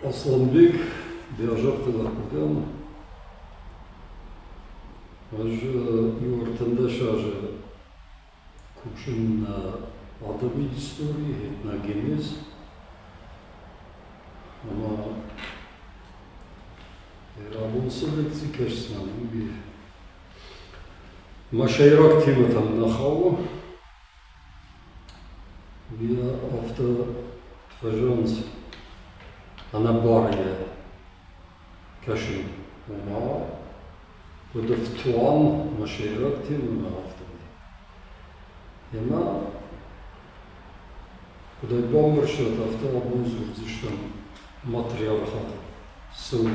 Aslanbek Beajart'ın юртында шаже кучун адами истории на генез, ама работа лекции кешсман би машайрак тема там нахало би авто тважанс она барья кашин ама وده في طوان مشاهيرات كتير من الهفتة دي هما وده يبامر شرط هفتة أبوزور زيشتن ماتريال خاطر سوي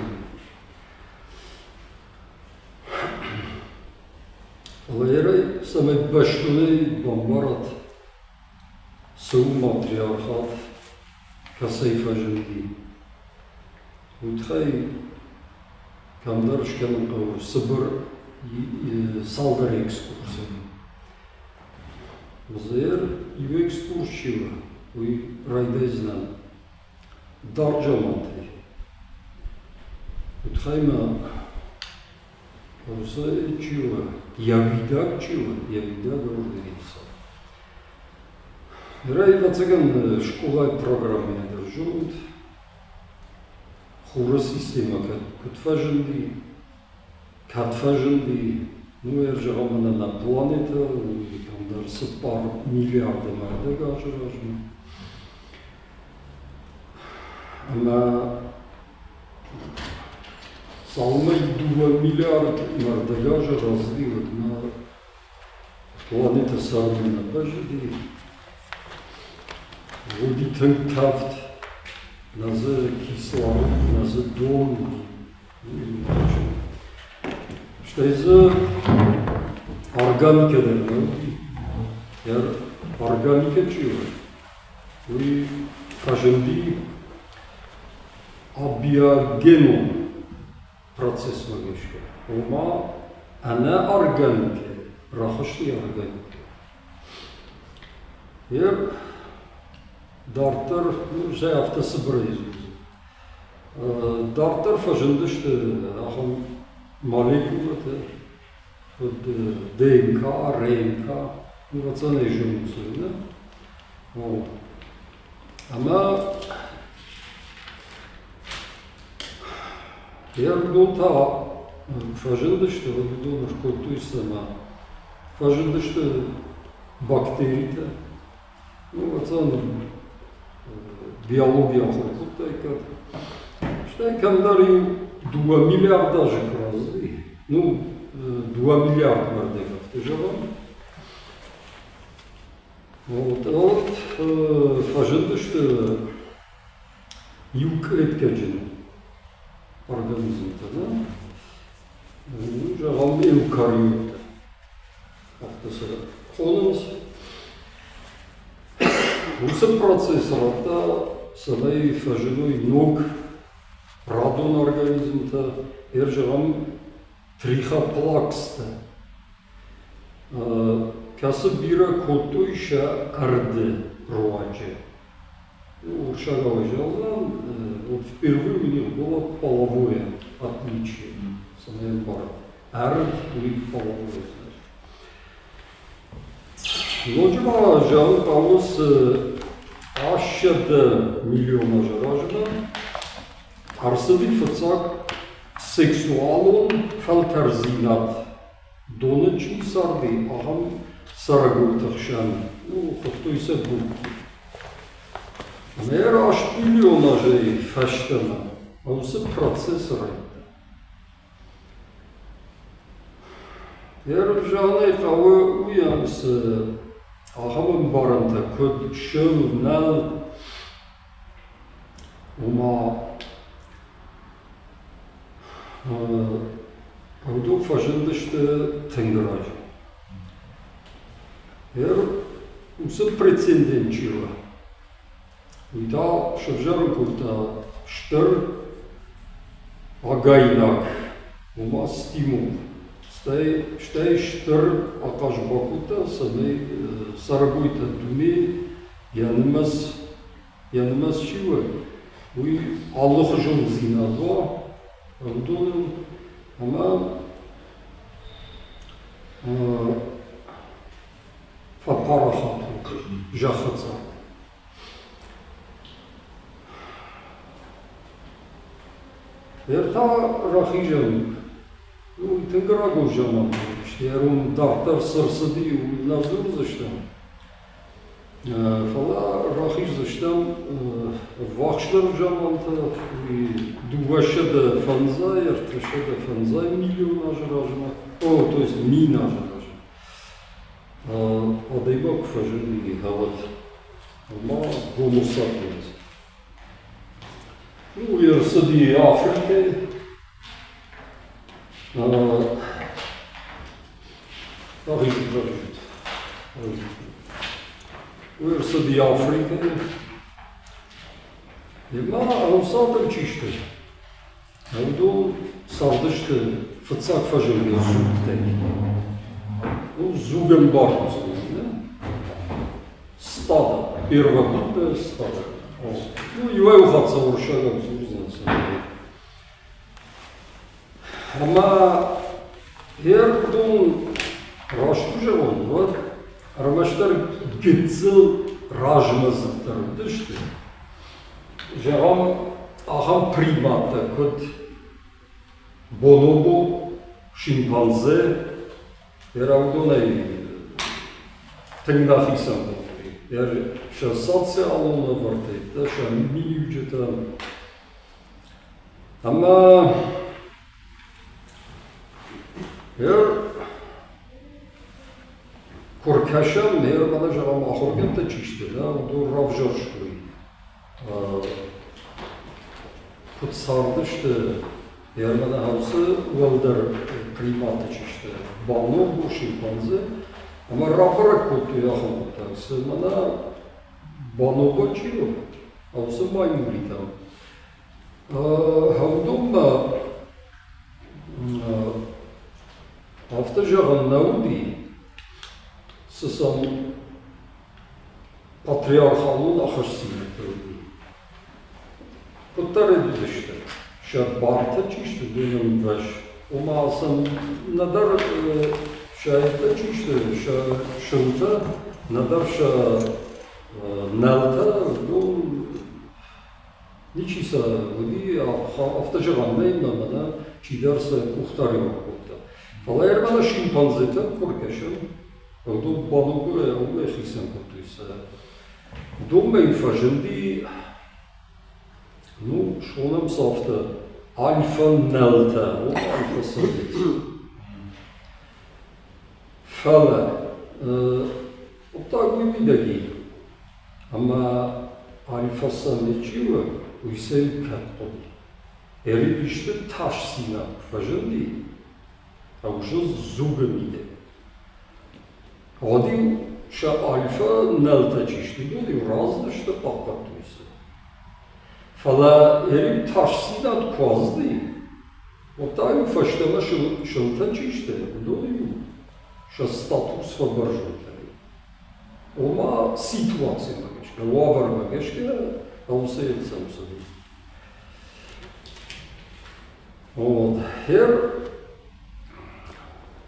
غيري سمي باشتوني بامرات سوي ماتريال خاطر كسيفة جندي وتخيل Kandarış kanın Sıbır saldırı ekskursu. Zehir iyi ekskursiyo. Uy raydeznan darcamandı. Utkhayma olsa çiyo. Yavidak çiyo. Yavidak ordinisa. Rayvacıgan şkolay programı держут. Хора система, катфаженди, ну ержаваме на планета, кандър са пар милиарда мърда гажа. Ама салма и 2 милиарда мърда гажа развиват на планета сами на бъжеди. Водитън тафт. Назы кислород, назы дом. Что из органика, да? Органика чего? И каждый абиогеном процесс магический. Ома она органика, рахашли органика. Дартер, ну, же автособрайзу. Дартер фажендышты, ахам молекулаты, вот ДНК, РНК, ну, вот это не жунцы, да? Вот. Ама, я думал, фажендышты, вот думаю, что то есть сама, фажендышты бактерии-то, ну, вот это биология хокутайка. Что кандари 2 миллиарда же разы. Ну, 2 миллиарда мордеков. Ты же вам? Вот, фаженды, что юг эткаджин организм-то, да? Ну, же вам эукариот. Автосера. Хонус. Осы процессорда садай фажиной ног радон организмта ержагам трихоплакста. Касы бира котойша арды руаджи. Уршагава жалзан, вот впервые у них было половое отличие. Самая пара. Ард и половое. Ночба жалы павлос ашшады миллиона жаражына арсыды фыцак сексуалон фалкарзинат донычын сарды ағам сарагойтықшан. Ну, құттойса бұл. Мэр аш миллиона жай фаштана. Аусы процессор айтты. Жалы қауы уямсы ағамын барында көд шөу нәл ома аудок фажындышты тыңгыраж. Усы прецедент чего. Уйта шевжарым курта штыр агайнак ома стимул. Штай штыр акаш бакута самай сарабойта думе янымас чего? уи Аллах жон зинадо, авдун, ама фапарахату, жахаца. Երթա ռախիժան, ու թնգրագով ժամանակ, երում դաղտար սրսդի ու նազուր զշտան, ֆալա ռախիժ զշտան վախշլար ժամանակ, դուվաշեդը ֆանզա, երթաշեդը ֆանզա միլիոն աժրաժնա, то есть мин աժրաժնա, ադեյբակ ֆաժնի հավատ, ма գոմուսատ Ну, я среди Африки, я среди Африки, и ма аусатом чиште, авду сардышты фацак фажили зубте, ну зубен барку стада, первобытное стадо. Ну, его ухаться уршагом зурзнаться. Ама ердун рашту жевон, вот рамаштар гитзил ражмазыктар дышты. Жагам ахам примата, кот бонобо, шимпанзе, еравдунай тыңдахисан. Jer socijalno vrtite, še miljučete. Ama jer korkaşam mer bana jaram ahorgen te çişti da do ravjorştu. Kut sardıştı. Jer bana havsı welder klimatı çişti. Banu bu şimpanze. Ama rapora kutu yaxın sığmana bonobo çiyo, avsı maymuri tam. Havdumma hafta jağın naudi sısam patriarhalun axırsını tördi. Kutlar edilişti. Şer barta çişti dönüm veş. Oma alsam nadar Şahitler çişti, şılta, nadavşa nalta, bu niçisa vudi avtajagan neymana çidarsa kuhtarı vakıfta. Falayır bana şimpanzete korkaşım, orada balığı ve ehisen kutuysa. Думаю, фаженди, ну, что нам софта, альфа нелта, вот альфа садит. Фала, вот так вы видели, ama alfası neciyor, uysa katlı. Eri işte taş sina, fajandi, a уже зубы мide. Один ша альфа нелта чишти, люди разные что папатуйся. Фала ери taş sina kazdı. Вот так фаштама шелта чишти, люди. Що статус фабаржутari. Ома ситуація магешка, лавар магешка, а усе це собі. От, хер,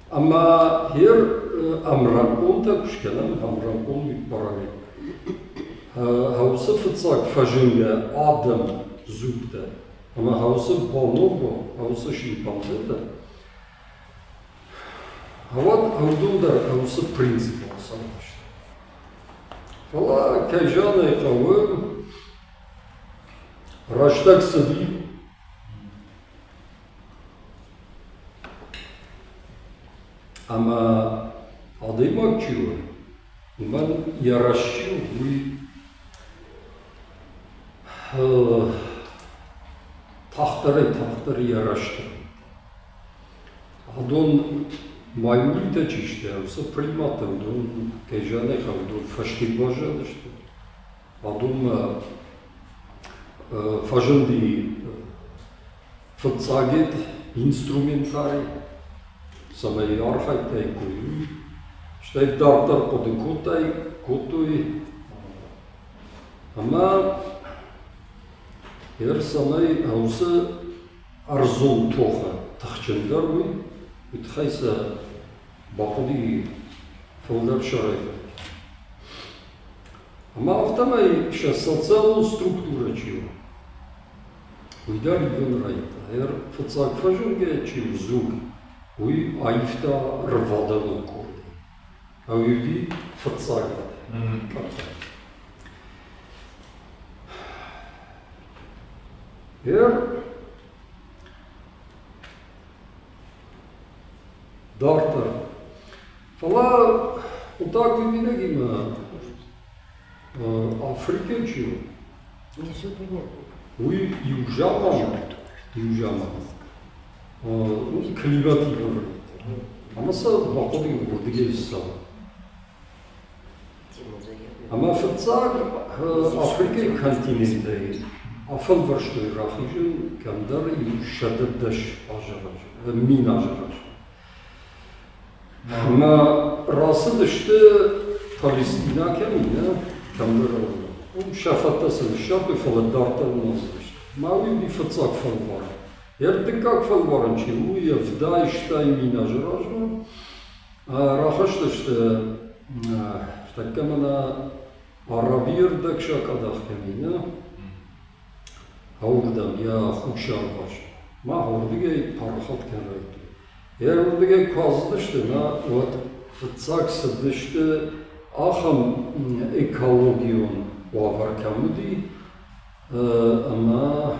ама хер амранкон так шкенам, амранкон відбарали. Хаусе фицак фажинга адам зубда, ама хаусе бонобо, хаусе шимпанзета. Вот Авдундар аусы принцип olsan işte. Fala kajana kavı raştak sıdi ama adaymak çiyor. Ben yaraşçı bu tahtları yaraştı. Adon Маймурита чиште, са примата, дун кежанеха, дун фашкибажа, нещо. Адун фажанди фацагет инструментари, самай архайте кои, ще дартар подекотай, котои. Ама Yer samay hausa arzul toha taxçındar mı? Ütxaysa bakıdi fıldar şarayda. Ama avtamay şa soциal структура чего. Уйдали вон райта. Ер фцак фажунге чив зуг. Уй айфта рвадало корди. А уйди фцак. Ер дартер. Фала утак винегима Африке чего. Не все понятно. Уй южама. Климати var. Ama sa bakıdı vurdu gelirse. Ama fıtsak Afrika kontinente. Afal var что Iraq'ın kandar şaddedeş ajaraş, min ajaraş. Ama rası dıştı Palestina kemine kandar oldu. O şafatasın şapı falan dartar nasıl işte. Mavi bir fıtsak falan var. Ердик как фалваранчи, уя вдай штай мина жражно, рахашташте такамана арабирдак шакадах кемина, аурдам я хушар баш, ма аурдиге парахат кенрайты. Ердиге каздыште на вот фцак сдыште ахам экологион ваваркамуди, ама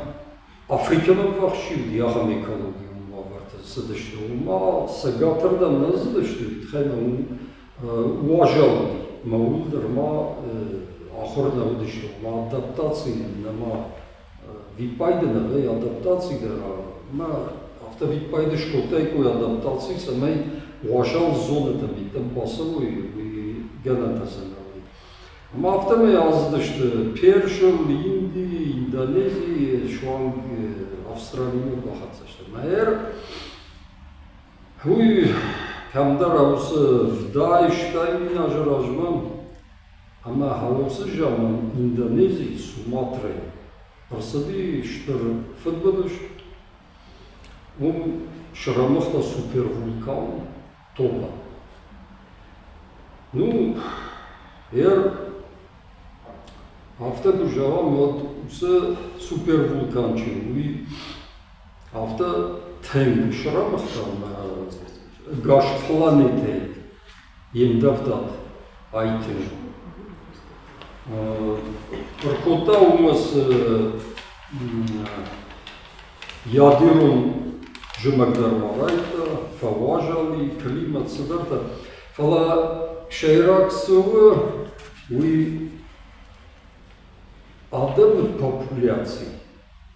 Afrika'nın vahşi diyaham ekologiyon vardı sıdıştı. Ama segatırdan nazdıştı. Txayman uajal mauldur ma ahırda udıştı. Ma adaptatsiya nama vipayda ve adaptatsiya ma hafta vipayda şkotayko adaptatsiya samay uajal zona tabi tam basılı geneltasın. Ama hafta mı yazmıştı? Perşil, Hindi, Indonezya, şu an Avustralya'ya bakacaklar. Meğer huy kamdar havası vday ştaymin ajrajman ama havası zaman Indonezya, Sumatra. Просади штыр футболыш. Шрамахта супер вулкан Тоба. Ну, Hafta bujava mod usa super vulkançı. Hafta teng şıramıqtan gaş planeti yemdavdat aytın.Irkota umas yadirun jımaqdar varayta, favajali, klimat sıdarta. Fala şehrak sıvı adam popülasyon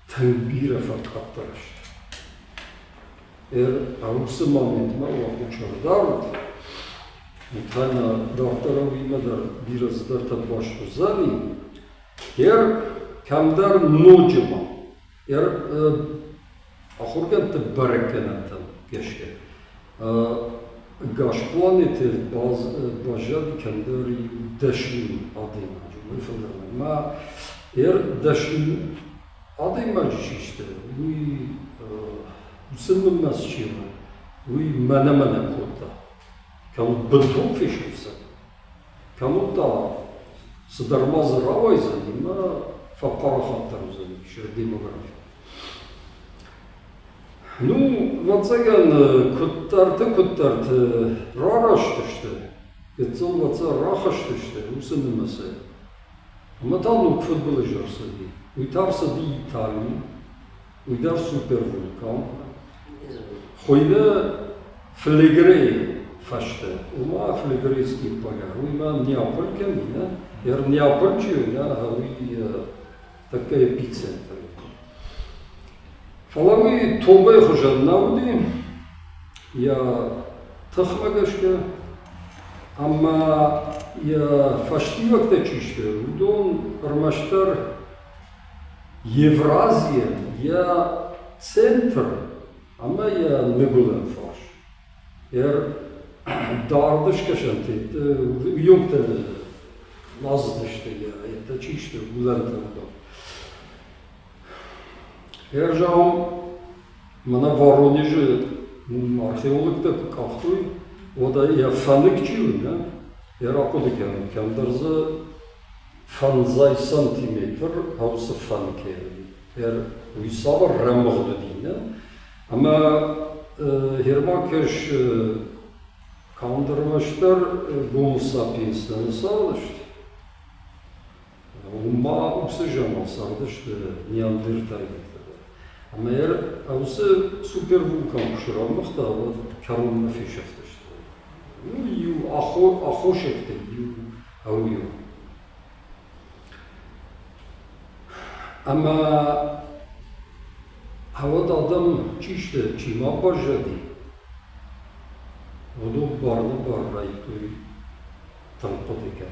tembire fakatlar. Avrupa momentma o uçarlar. Mutlaka doktora uymalar biraz da tabaş uzani. Kamdar nocma. Ahurgan tebrekenatam keşke. Gaş planeti bazı kamdari deşin adına. Ma deşin adıyma işte. Sınırmaz çiğne. Menemene kodda. Kamu bıntum fişirse. Kamu da sıdarmaz ravayza ima fakarahatlar uzanı. Şer demografi. Ну, вацаган куттарты рараштышты. Кетсон ваца рахаштышты. Усынымасы. Ama tam futbol jarsa di. Uytarsa di Italia, uydar super vulkan. Xoyda Flegre faşte. Uma Flegreski pagar. Uyma Neapol kemina. Neapol çiyona havi taka epicentr. Falavi tobay xojan navdi. Ya taxmagaşka. Ama ya faşti vakte çişti. Udon armaştar Евразия, я центр, ama ya ne bulan faş. Dardışka şantiydi, yok da nazdıştı ya, etta çişti, bulan tanıdı. Ержам, мана Воронеже археологта кахтой, ода я фаникчу, да? Еракодекен кандерзе фанзай сантиметр аусы фанке. Уйсава рамгды дина. Ама Хермакеш кандермаштар Homo sapiens'ten sağlaştı. Umma oksijen sağlaştı Neandertal'da. Ama eğer avsı süper vulkan kuşuranlık da karınla fişefti. Ну, ю ахошекте, ю аую. Ама вот адам чиште, чима бажади. Оду барды баррай той танпадыка.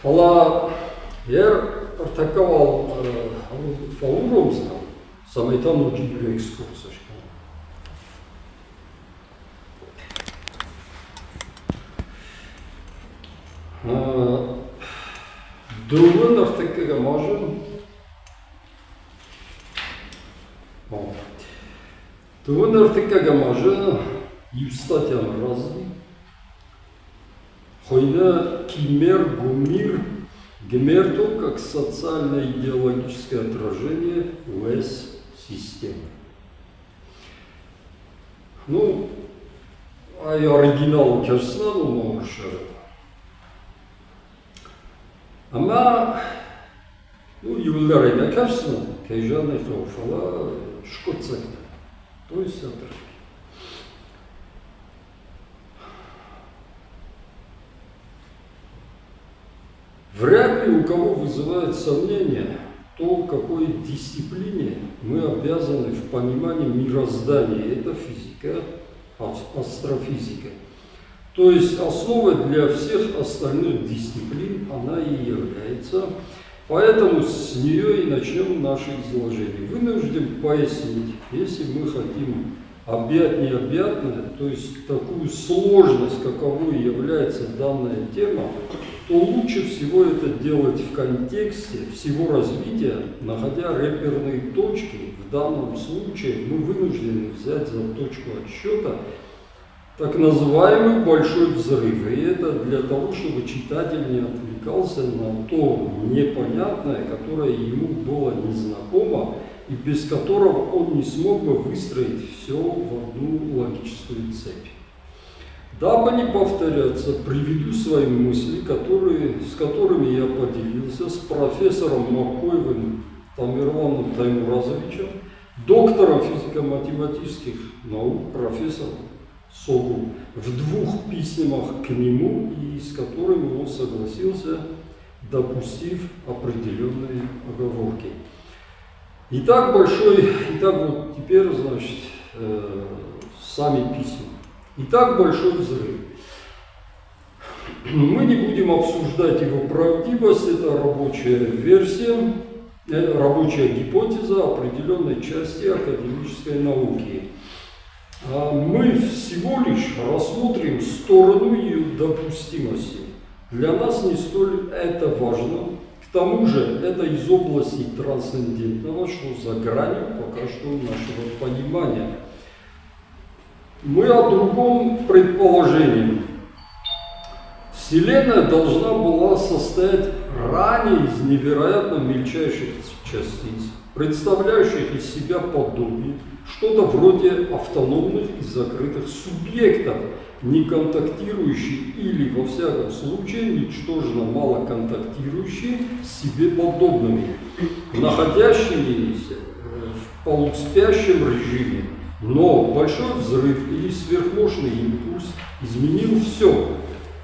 Фала ер артакавал фаурумзна, самайтан учителю экскурсия. Другой артакага можем. Другой артакага можем. Юстатян разный. Хойна кимер, гумир, гемерто как социально-идеологическое отражение УС-системы. Ну, а и оригинал кажется, ну, можешь. Ama yıllarına karşısına Kejane Fala Şkotsak'ta. То есть отрывки. Вряд ли у кого вызывает сомнение то, какой дисциплине мы обязаны в понимании мироздания. Это физика, астрофизика. То есть основой для всех остальных дисциплин она и является. Поэтому с нее и начнем наше изложение. Вынужден пояснить, если мы хотим объять необъятное, то есть такую сложность, каковой является данная тема, то лучше всего это делать в контексте всего развития, находя реперные точки. В данном случае мы вынуждены взять за точку отсчета так называемый большой взрыв. И это для того, чтобы читатель не отвлекался на то непонятное, которое ему было незнакомо, и без которого он не смог бы выстроить все в одну логическую цепь. Дабы не повторяться, приведу свои мысли, с которыми я поделился с профессором Макоевым Тамерланом Таймуразовичем, доктором физико-математических наук, профессором Согу, в двух письмах к нему, и с которыми он согласился, допустив определенные оговорки. Итак, вот теперь, значит, сами письма. Итак, большой взрыв. Мы не будем обсуждать его правдивость, это рабочая версия, рабочая гипотеза определенной части академической науки. Мы всего лишь рассмотрим сторону ее допустимости. Для нас не столь это важно. К тому же это из области трансцендентного, что за гранью пока что нашего понимания. Мы о другом предположении. Вселенная должна была состоять ранее из невероятно мельчайших частиц, представляющих из себя подобие, что-то вроде автономных и закрытых субъектов, не контактирующих или, во всяком случае, ничтожно мало контактирующие с себе подобными, находящимися в полуспящем режиме. Но большой взрыв или сверхмощный импульс изменил все.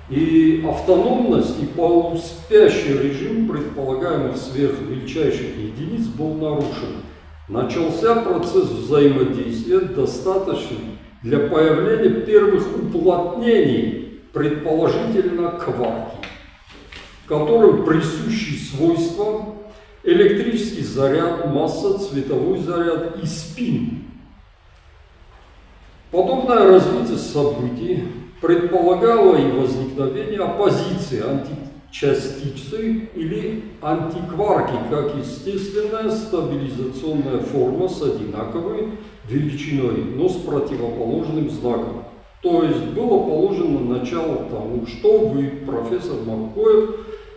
И автономность и полуспящий режим предполагаемых сверхмельчайших единиц был нарушен. Начался процесс взаимодействия, достаточный для появления первых уплотнений, предположительно кварки, которым присущи свойства электрический заряд, масса, цветовой заряд и спин. Подобное развитие событий предполагало и возникновение оппозиции, частицы или антикварки, как естественная стабилизационная форма с одинаковой величиной, но с противоположным знаком. То есть было положено начало тому, что вы, профессор Маккоев,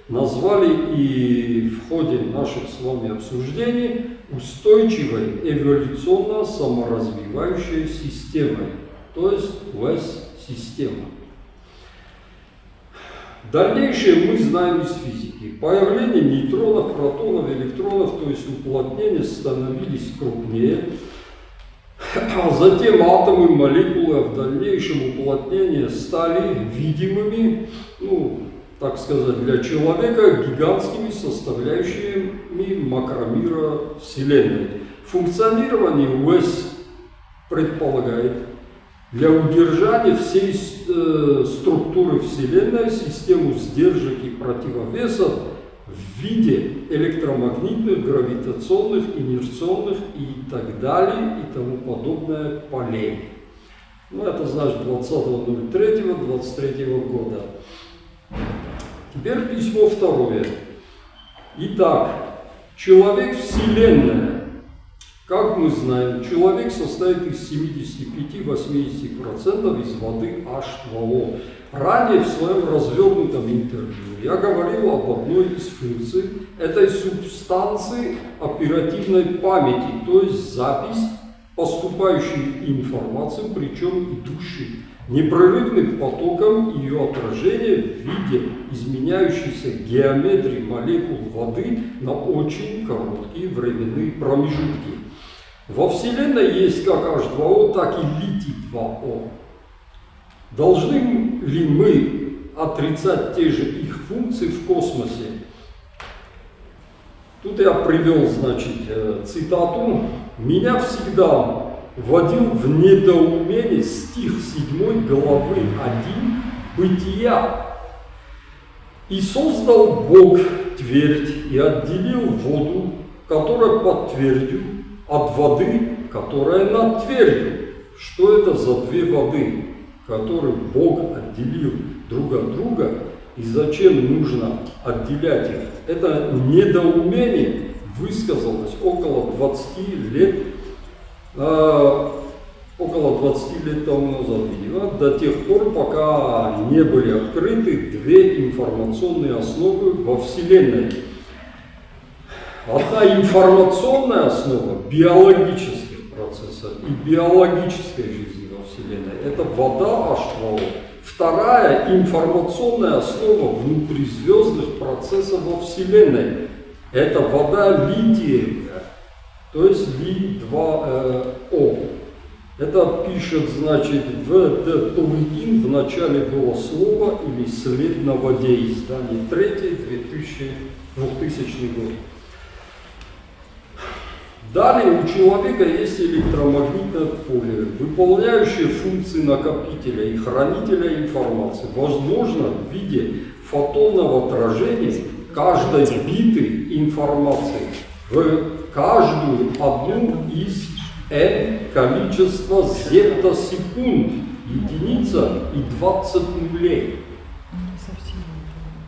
назвали и в ходе наших с вами обсуждений устойчивой эволюционно саморазвивающей системой, то есть ВЭС-система. Дальнейшее мы знаем из физики. Появление нейтронов, протонов, электронов, то есть уплотнения, становились крупнее. А затем атомы, молекулы, а в дальнейшем уплотнения стали видимыми, так сказать, для человека гигантскими составляющими макромира Вселенной. Функционирование ВЭС предполагает для удержания всей структуры Вселенной систему сдержек и противовесов в виде электромагнитных, гравитационных, инерционных и так далее и тому подобное полей. Это значит 20.03.23 года. Теперь письмо второе. Итак, человек Вселенная. Как мы знаем, человек состоит из 75-80% из воды H2O. Ранее в своем развернутом интервью я говорил об одной из функций этой субстанции оперативной памяти, то есть запись поступающей информации, причем идущей непрерывным потоком ее отражения в виде изменяющейся геометрии молекул воды на очень короткие временные промежутки. Во Вселенной есть как H2O, так и литий-2O. Должны ли мы отрицать те же их функции в космосе? Тут я привел, цитату. «Меня всегда вводил в недоумение стих 7 главы 1 Бытия. И создал Бог твердь и отделил воду, которая под твердью, от воды, которая над твердью». Что это за две воды, которые Бог отделил друг от друга, и зачем нужно отделять их? Это недоумение высказалось около 20 лет тому назад, до тех пор, пока не были открыты две информационные основы во Вселенной. Одна информационная основа биологических процессов и биологической жизни во Вселенной – это вода H2O. Вторая информационная основа внутризвездных процессов во Вселенной – это вода литиевая, то есть Ли2O. Это пишет, в начале было слово или след на воде, издание 3, 2000 год. Далее у человека есть электромагнитное поле, выполняющее функции накопителя и хранителя информации, возможно в виде фотонного отражения каждой биты информации в каждую одну из n количества зеттосекунд, единица и 20 нулей.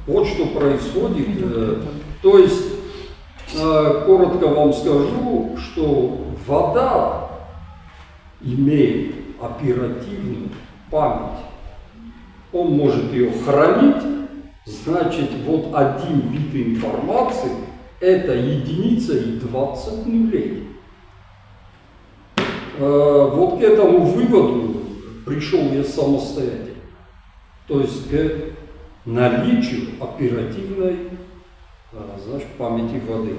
Вот что происходит. То есть, коротко вам скажу, что вода имеет оперативную память. Он может ее хранить, значит, вот 1 бит информации – это единица и 20 нулей. Вот к этому выводу пришел я самостоятельно. То есть к наличию оперативной памяти воды.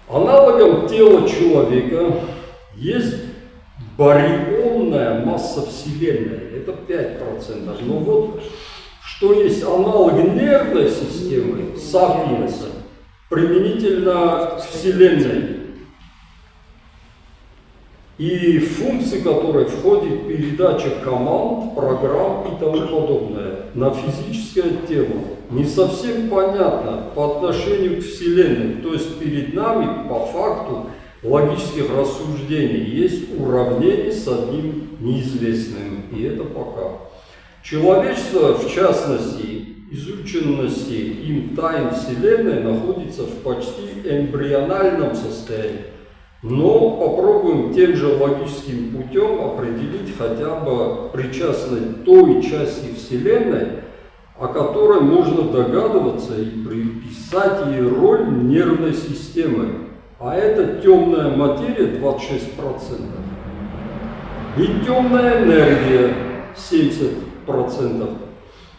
Аналогом тела человека есть барионная масса Вселенной. Это 5%. Но вот что есть аналог нервной системы сапиенса применительно к Вселенной, и функции которой входит передача команд, программ и тому подобное на физическое тело, не совсем понятно по отношению к Вселенной. То есть перед нами по факту логических рассуждений есть уравнение с одним неизвестным, и это пока. Человечество, в частности, изученности им тайн Вселенной находится в почти эмбриональном состоянии. Но попробуем тем же логическим путем определить хотя бы причастность той части Вселенной, о которой можно догадываться и приписать ей роль нервной системы. А это темная материя 26%. И темная энергия 70%.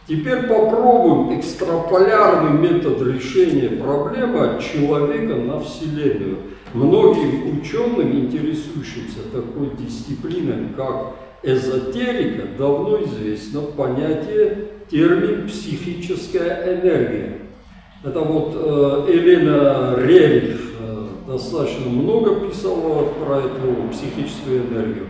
Теперь попробуем экстраполярный метод решения проблемы от человека на Вселенную. Многим ученым, интересующимся такой дисциплиной, как эзотерика, давно известно понятие, термин «психическая энергия». Это вот Елена Рерих достаточно много писала про эту психическую энергию.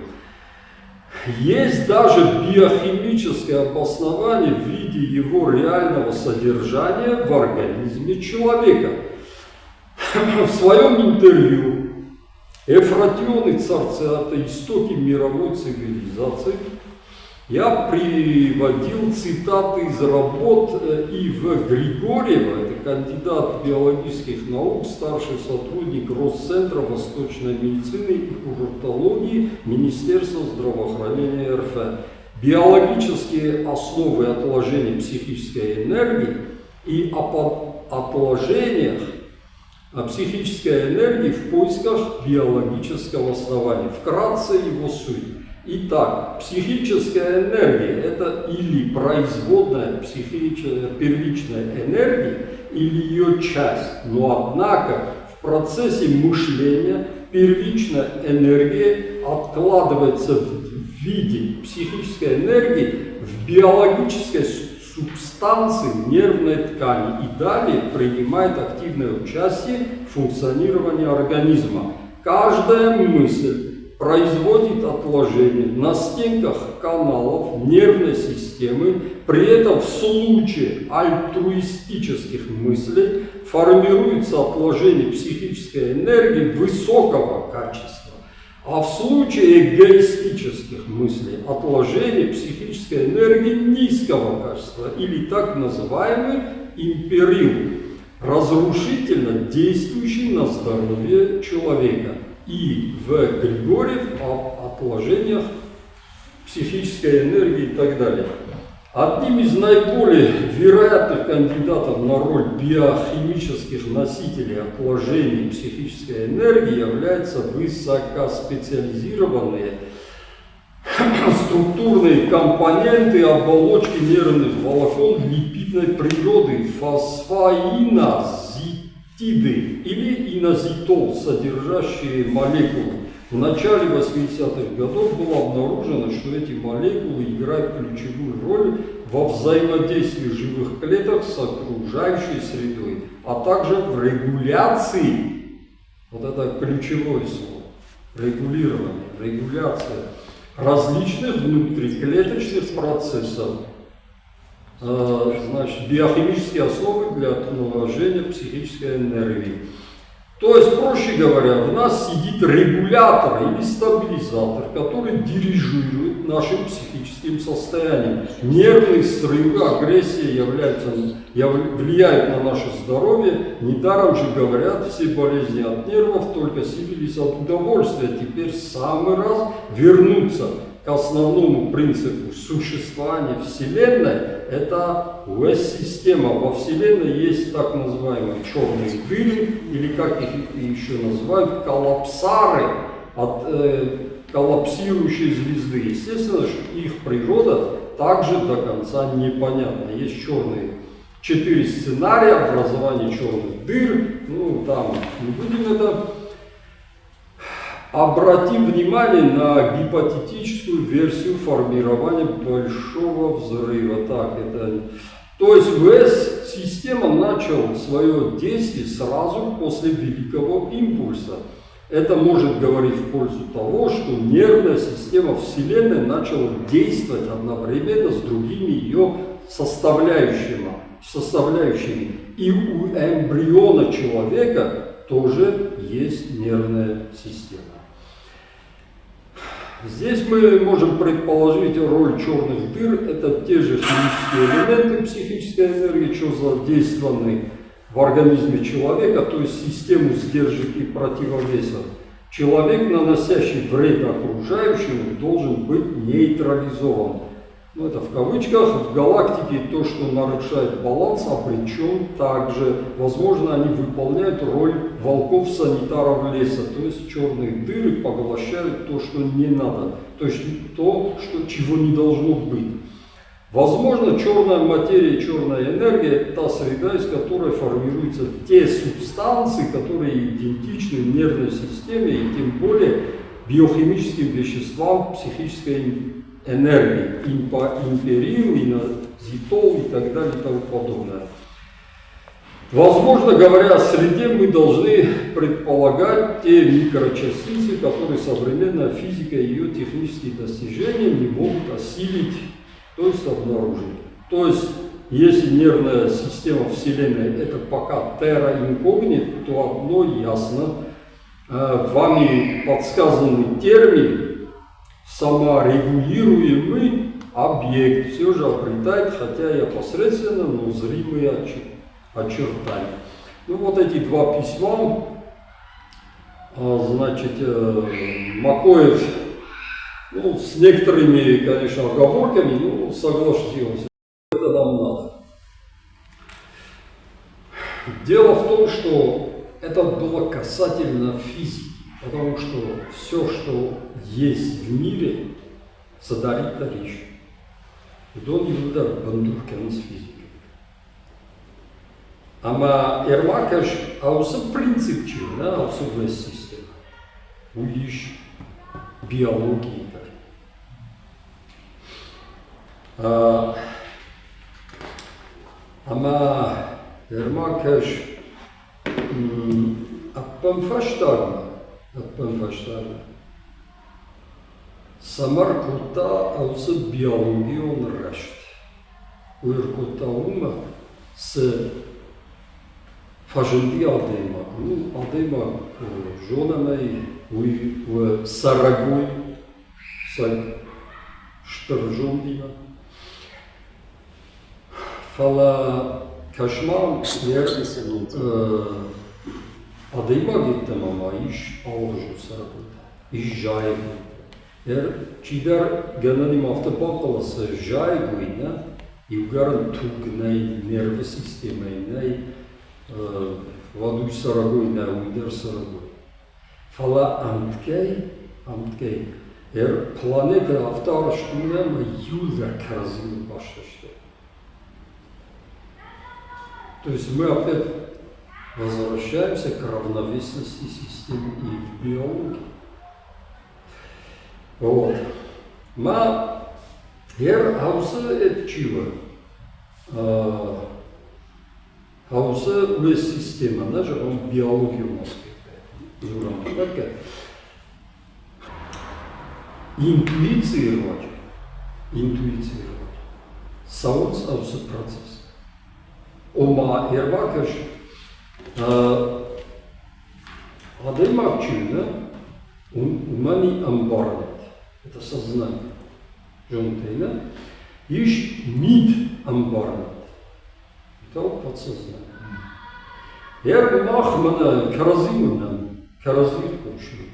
Есть даже биохимическое обоснование в виде его реального содержания в организме человека. В своем интервью «Эфратион и Царциата. Истоки мировой цивилизации» я приводил цитаты из работ И.В. Григорьева, это кандидат биологических наук, старший сотрудник Россцентра восточной медицины и курортологии Министерства здравоохранения РФ. Биологические основы отложения психической энергии и об отложениях психической энергии в поисках биологического основания. Вкратце его суть. Итак, психическая энергия – это или производная первичной энергии, или ее часть. Но однако в процессе мышления первичная энергия откладывается в виде психической энергии в биологической субстанции нервной ткани и далее принимает активное участие в функционировании организма. Каждая мысль производит отложения на стенках каналов нервной системы, при этом в случае альтруистических мыслей формируется отложение психической энергии высокого качества, а в случае эгоистических мыслей отложение психической энергии низкого качества или так называемый империал, разрушительно действующий на здоровье человека. И В. Григорьев об отложениях психической энергии и так далее. Одним из наиболее вероятных кандидатов на роль биохимических носителей отложений психической энергии являются высокоспециализированные структурные компоненты оболочки нервных волокон липидной природы, фосфоинозитиды или инозитол, содержащие молекулы. В начале 80-х годов было обнаружено, что эти молекулы играют ключевую роль во взаимодействии живых клеток с окружающей средой, а также в регуляции, вот это ключевое слово, регулирование, регуляция различных внутриклеточных процессов, значит, биохимические основы для отложения психической энергии. То есть, проще говоря, в нас сидит регулятор или стабилизатор, который дирижирует нашим психическим состоянием. Нервные срывы, агрессия влияют на наше здоровье. Недаром же говорят, все болезни от нервов только силились от удовольствия. Теперь самый раз вернуться к основному принципу существования Вселенной. Это ОС-система. Во Вселенной есть так называемые черные дыры, или как их еще называют, коллапсары от коллапсирующей звезды. Естественно, что их природа также до конца непонятна. Есть черные 4 сценария образования черных дыр. Ну, там не будем это. Обратим внимание на гипотетическую версию формирования большого взрыва. Так, то есть ВС-система начала свое действие сразу после великого импульса. Это может говорить в пользу того, что нервная система Вселенной начала действовать одновременно с другими ее составляющими. И у эмбриона человека тоже есть нервная система. Здесь мы можем предположить роль черных дыр. Это те же химические элементы психической энергии, что задействованы в организме человека, то есть систему сдержек и противовесов. Человек, наносящий вред окружающим, должен быть нейтрализован. Ну, это в кавычках. В галактике то, что нарушает баланс, обречен также. Возможно, они выполняют роль волков-санитаров леса, то есть черные дыры поглощают то, что не надо, то есть то, чего не должно быть. Возможно, черная материя и черная энергия – это та среда, из которой формируются те субстанции, которые идентичны нервной системе и тем более биохимическим веществам психической энергии, империум, инозитол и так далее и тому подобное. Возможно, говоря о среде, мы должны предполагать те микрочастицы, которые современная физика и ее технические достижения не могут осилить, то есть обнаружить. То есть, если нервная система Вселенной это пока terra incognita, то одно ясно, вами подсказанный термин саморегулируемый объект все же обретает, хотя и опосредственно, но зримые очертания. Ну вот эти два письма, значит, Макоев, ну, с некоторыми, конечно, оговорками, но согласился, это нам надо. Дело в том, что это было касательно физики. Потому что все, что есть в мире, садарит речь. Don yıllar bandurken fiziki. Ama Ermakaş avsı принципçi, avsı ve sistem. Bu iş biyologidir. Ama Ermakaş appanfaştarma. Самар курта аусы биология он рашт. Уйр курта ума с фаженди адема. Ну, адема жонамай, уй сарагуй, штержондина. Фала кашман adayıma gittim ama iş ağırcı sarıdı, iş jaygı. Çiğder genel hafta bakalası jaygıyla, yugarın tugnej nervy sistemijnej, vaduj saragıyla, uyder saragıy. Fala amtkej, planeta hafta araştırmaya юза кразины başlaştı. То есть мы опять возвращаемся к равновесности системы и в биологии. Вот. Ма хауса это чего? Хауса у система, даже он биологию у нас какая. Интуицировать. Саунс хауса процесс. Ома Ервакаш Адаймакчина умани амбарнет. Это сознание. Жонтейна. Иш мид амбарнет. Это подсознание. Ер махмана каразим кушни.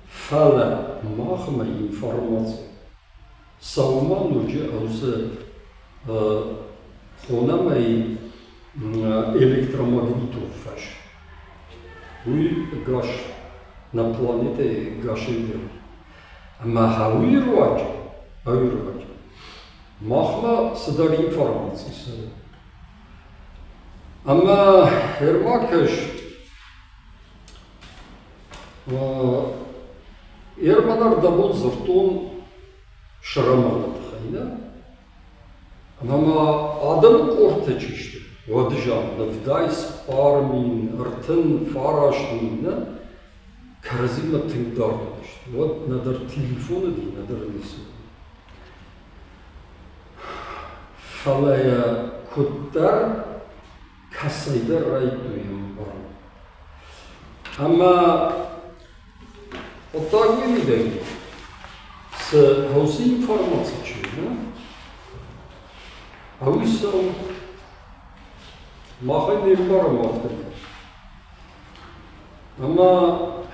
Фала махма информация. Сауман уже аузе хонама и электромагнитов фаш. Уй гаш на планете гашендер. Ама хауируач. Махма съдаде информации. Ама Ермакаш Ерманар дабол зартон шараманат хайна. Ама адам кортечишти. Ваджан, навдайс пармин, артын фарашнина, карзима тыңдармаш. Вот надар телефоны дей, надар несу. Фалая куттар касайда райтуем бар. Ама Вот так вы видите. С хаусы информации, да? А вы сам махай не параматка. Ama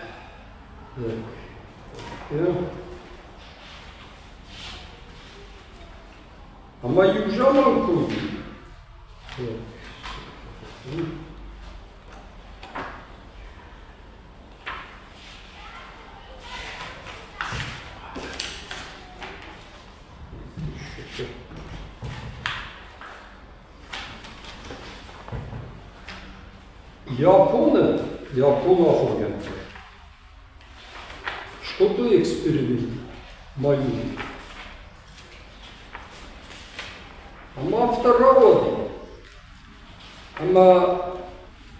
ama южанам круги. Японы охотятся. Что-то эксперимент мои. Ама второго. Ама,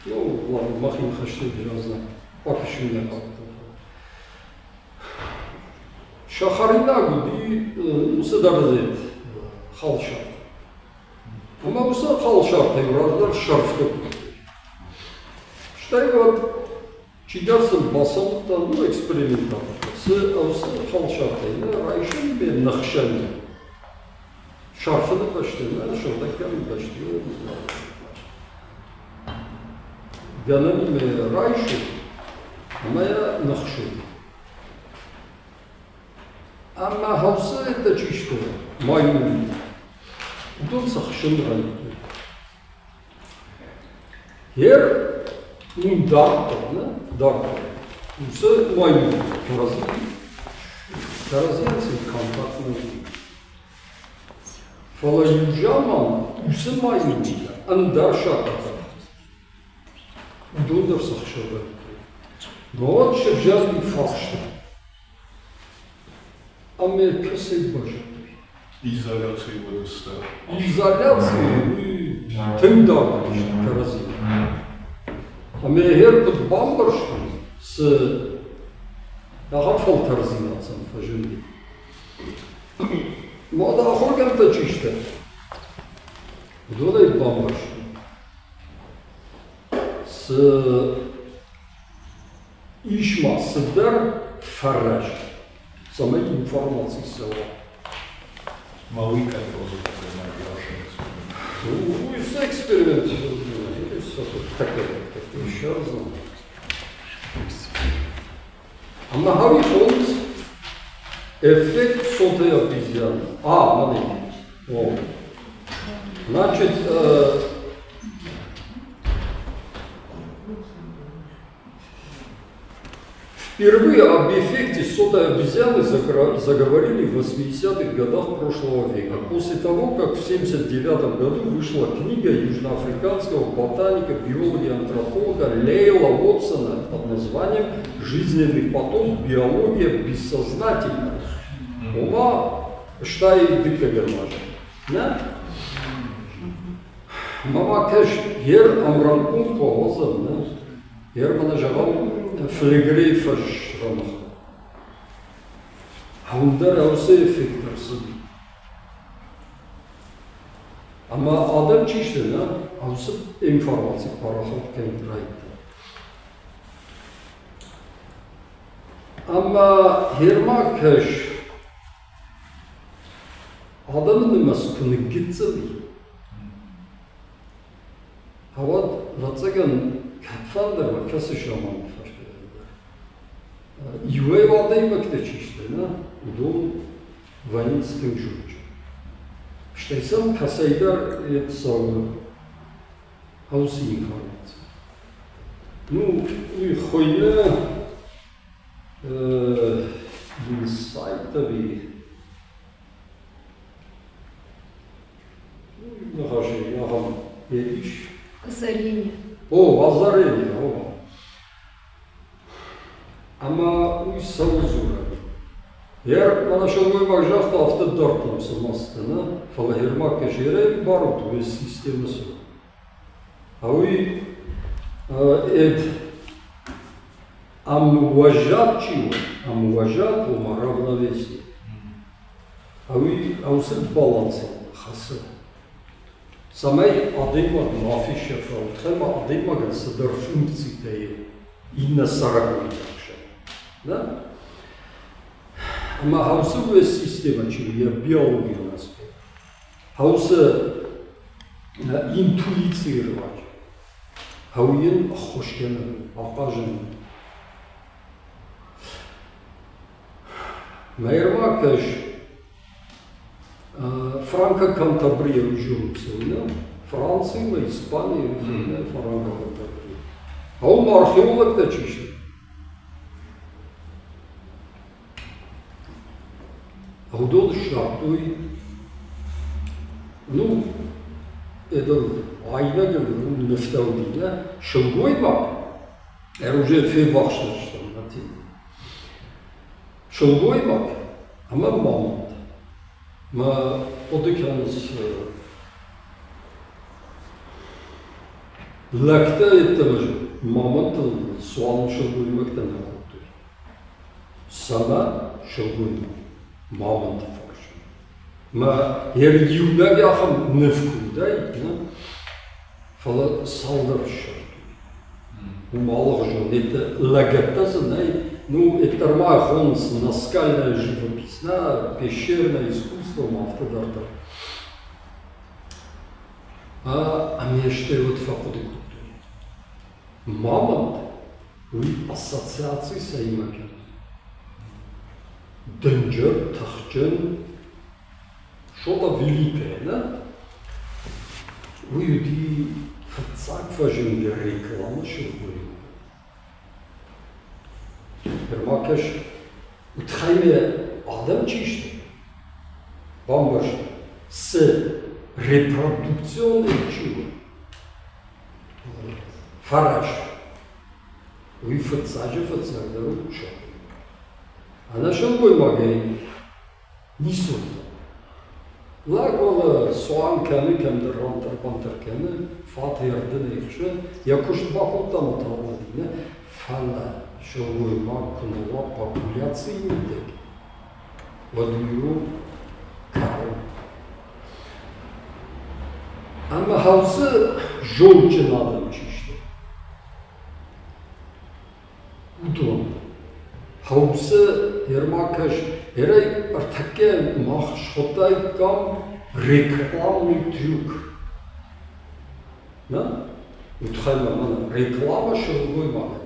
ну ладно, махин хашты разно. Пока еще не как-то. Шахарина гуди усадарзет халшар. Ама уса халшар тайвраздар шарфты. Что вот чидарсın басалта ну экспериментал. С аусы халшарты, да, райшын бе нахшан. Шарфыны почти, да, шардаками почти. Ганами райшу, моя нахшу. Ама хаусы это чисто, мою. Тут сахшын райку. Ер ну, да, да. Усы мою таразиянцы контактные. Фала юджаман усы мою андар шаката. Удондер сахшыры. Но вот шерджазный факшта. Америка сейбажа. Изоляции водоста. Изоляции тымдар таразиянцы. А мы тут бамбаршки с ахатфал тарзинацем фажили. Мода охорган-то чисто. Додай бамбаршки с ишма сыдар фараж. Самой информации села. Малый контроль такой Ну, и все эксперимент. Все такое. Еще раз. А на Хави Холмс эффект сотой обезьяны. Смотрите. Значит, впервые об эффекте сотой обезьяны заговорили в 80-х годах прошлого века, после того, как в 1979 году вышла книга южноафриканского ботаника, биолога и антрополога Лейла Уотсона под названием «Жизненный поток. Биология бессознательного». Ума штай дыка гермажа. Да? Мама кэш ер амранкун повозан, да? Ер манажавам флегрей фашрамах. А ундар аусы эффектерсы. Ама адам чиште, да? Аусы информация парахат кентрайт. Ама херма кэш адамın maskını gitsin. Hava natsagan katfandır ve kası şaman farklıdır. Юэ вадей бактечиште, на удом ванинским журч. Штайсам касайдар это самое хауси информация. Ну и хойна инсайтови. Ну нахожи, ягам едиш. Озарение. Озарение, Ама уй салзура. Яр манашалгой бажахта автодартам самастана, фалагерма кешерей барут вес системасы. А уй амуважат чего? Амуважат ума равновесие. А уй аусет баланса хаса. Самай адеймаг мафиша фаут, хема адеймаг садар функции тае инна сарагуй. Да? Ama havsı ve sistema çiğ biyoloji nasıl? Havsı intuitsiya var. Havyin hoş gelir, akajın. Meyrvakış Franka Cantabria ucumsuyla Fransa ve İspanya üzerine Franka Cantabria. Havum arheolog da çeşitli. Havdol şartlı это айна говорю, нефтаудиля, шелгой бак, уже фейвахшна что на тем. Шелгой бак, ама мамонт. Ма подыкянс лакта это же мамонт суан шелгой бак та на кутуй. Сама шелгой мамонт фарш. Ма ердюда яхам нефкудай, на фала салдырыш. Малых жон, это лагатаза, ну, это хон наскальная живописная, пещерное искусство, автодарта. А мне что вот факуды кутует. Мамонт, вы ассоциации с аймакен. Дэнджер, тахчен, что-то великое, да? Вы люди фацакважен реклама шелгой. Ермакеш утхайме адам чишти. Бамбаш с репродукционной чего. Фараж. Вы фацаджи да руча. А на шелгой магей не суда. Лагола соан каны кемдер рантар пантар каны фат ярдын екші якуш бақылтан табылдыны фала шелгой мақынуа популяции недек. Вадую кару. Ама хаусы жолчын адам чишті. Удон. Хаусы ермакаш Ерай артаке мах шотай кам рекламный трюк. Да? Утхайма мана реклама шелгой мана.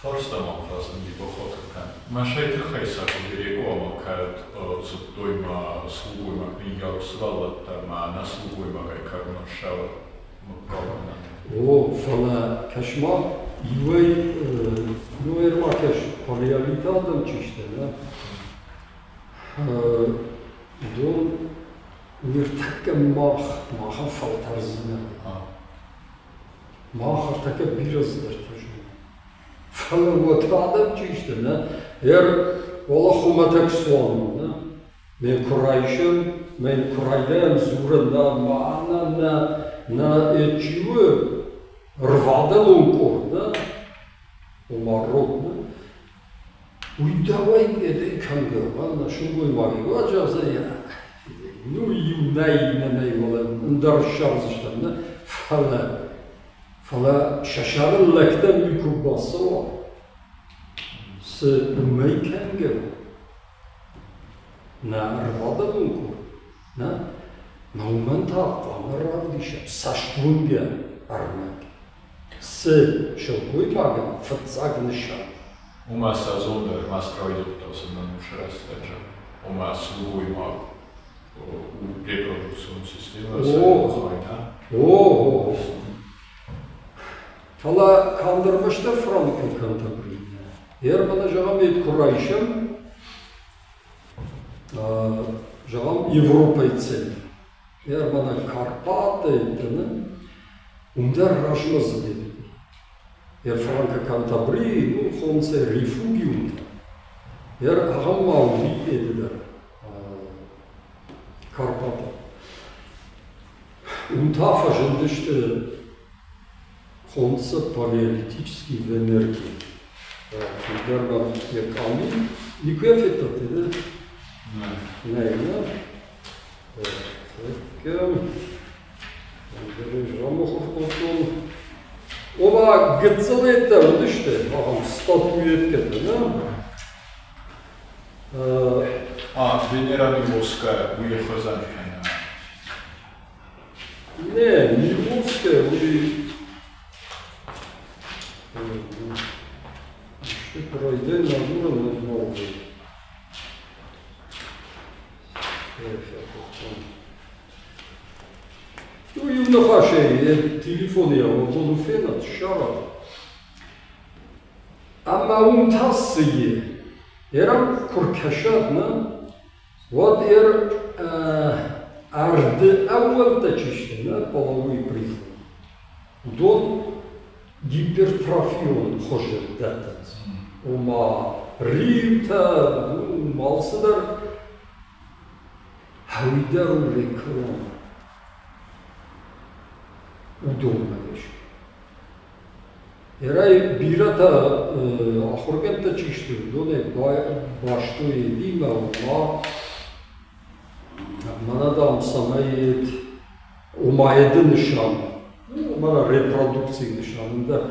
Форстаман фразен die begotten. Maar zeker geen zaken die реклама кают за дойма слугуйма книга свалата, ма на слугуйма как маршала мукална. О, фала кашма юэй ну ермакаш по реалитетам чиште, да? Дон ниртаке маха фалтарзина. Маха таке бирыздыр тажу. Фала вот адам чиште, да? Вала хуматак суану, да? Мен курайдам зурында маана на эчивы рвадан ункор, да? Умаррот, да? Уй, давай это канга, ладно, шугой маги, вот же я. Ну и наивно, ндаршар заштам, да? Фала шашарын лактан юкубасо с умей канга. На рваданку, да? На умента панарабдиша, саштунга армак. С шелгой магом фацагнышан. Uma sazonda mastroidottos non uscirasteggia. Uma sluguima u reproduzione sistema sayna. О, фала кандырмышта Франка Кантабрия. Ермана жағам ет құрайшым, жағам Европа центр. Ермана Карпаты еттіні, умдар рашмазы деді. Франка Кантабрия, ну, хонсе рефугиум. Ағам Маури еділер, Карпаты. Унтафа жындышты хонсе палеолитический венерки. Ударга яками, никакая фетат, да? Нейна. Жамохов контрол. Ова гыцылетті өдішті, ағам статует кетті, да? Венера Миловская уехала за Михаила. Не, Миловская, что пройдет на уровне нового. Ну и в нахаше телефон я буду фенат шара. Ама тасси. Эрам куркашадна. Вот ард авал тачишна половой признак. Дон гипертрофион хожет датас. Ума рита малсадар хавидару реклама. Удобно вещь. Ерай бирата ахоргента чишты, доне башту и дима ума манадам самает умаеды нишан, мана репродукции нишан, да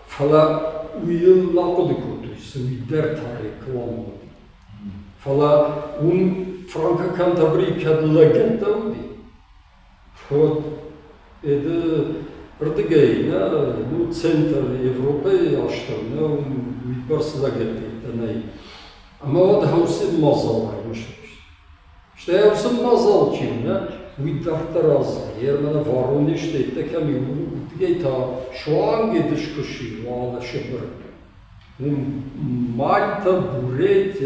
фала уил лакодику, то есть уидерта рекламу. Фала Франко Кантабри кад легенда уди. Вот это Ардегей, центр Европы, а что, Барселоне, ама вот хаусы мазал, что я все мазал чем, уйдахта раз, ермана вороны штейт, так я ми гейта шуанги дышкуши, вала шебр, мальта бурет,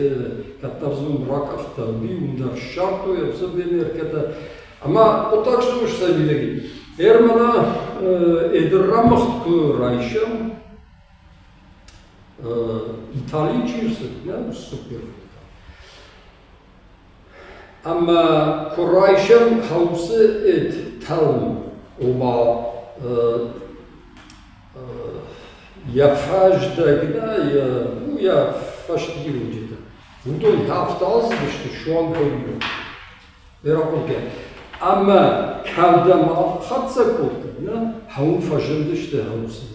катарзун ракафта, биундар шарту, я все бенеркета, ама вот так что уж сабилеги. Ермана эдрамахт райшам Италии чирсет, супер. Ама райшам хаусе талм ома я фаждагна я фаштиру где-то. Удон хафтаз что шуан говорю. Эраколке. Ама калдама хатсакот, хаун фажендеште хаусет.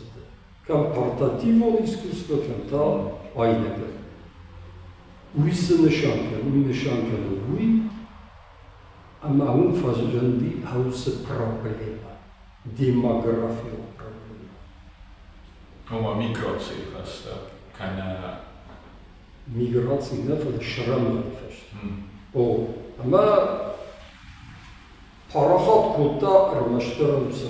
Кам портативно искусство канта айнега. Уисы нешанка, уи, ама хаун фаженди хаусе проблема, демография проблема. Ома миграции просто, кана Миграции не фад шрам О, ама парахат кота армаштарамса.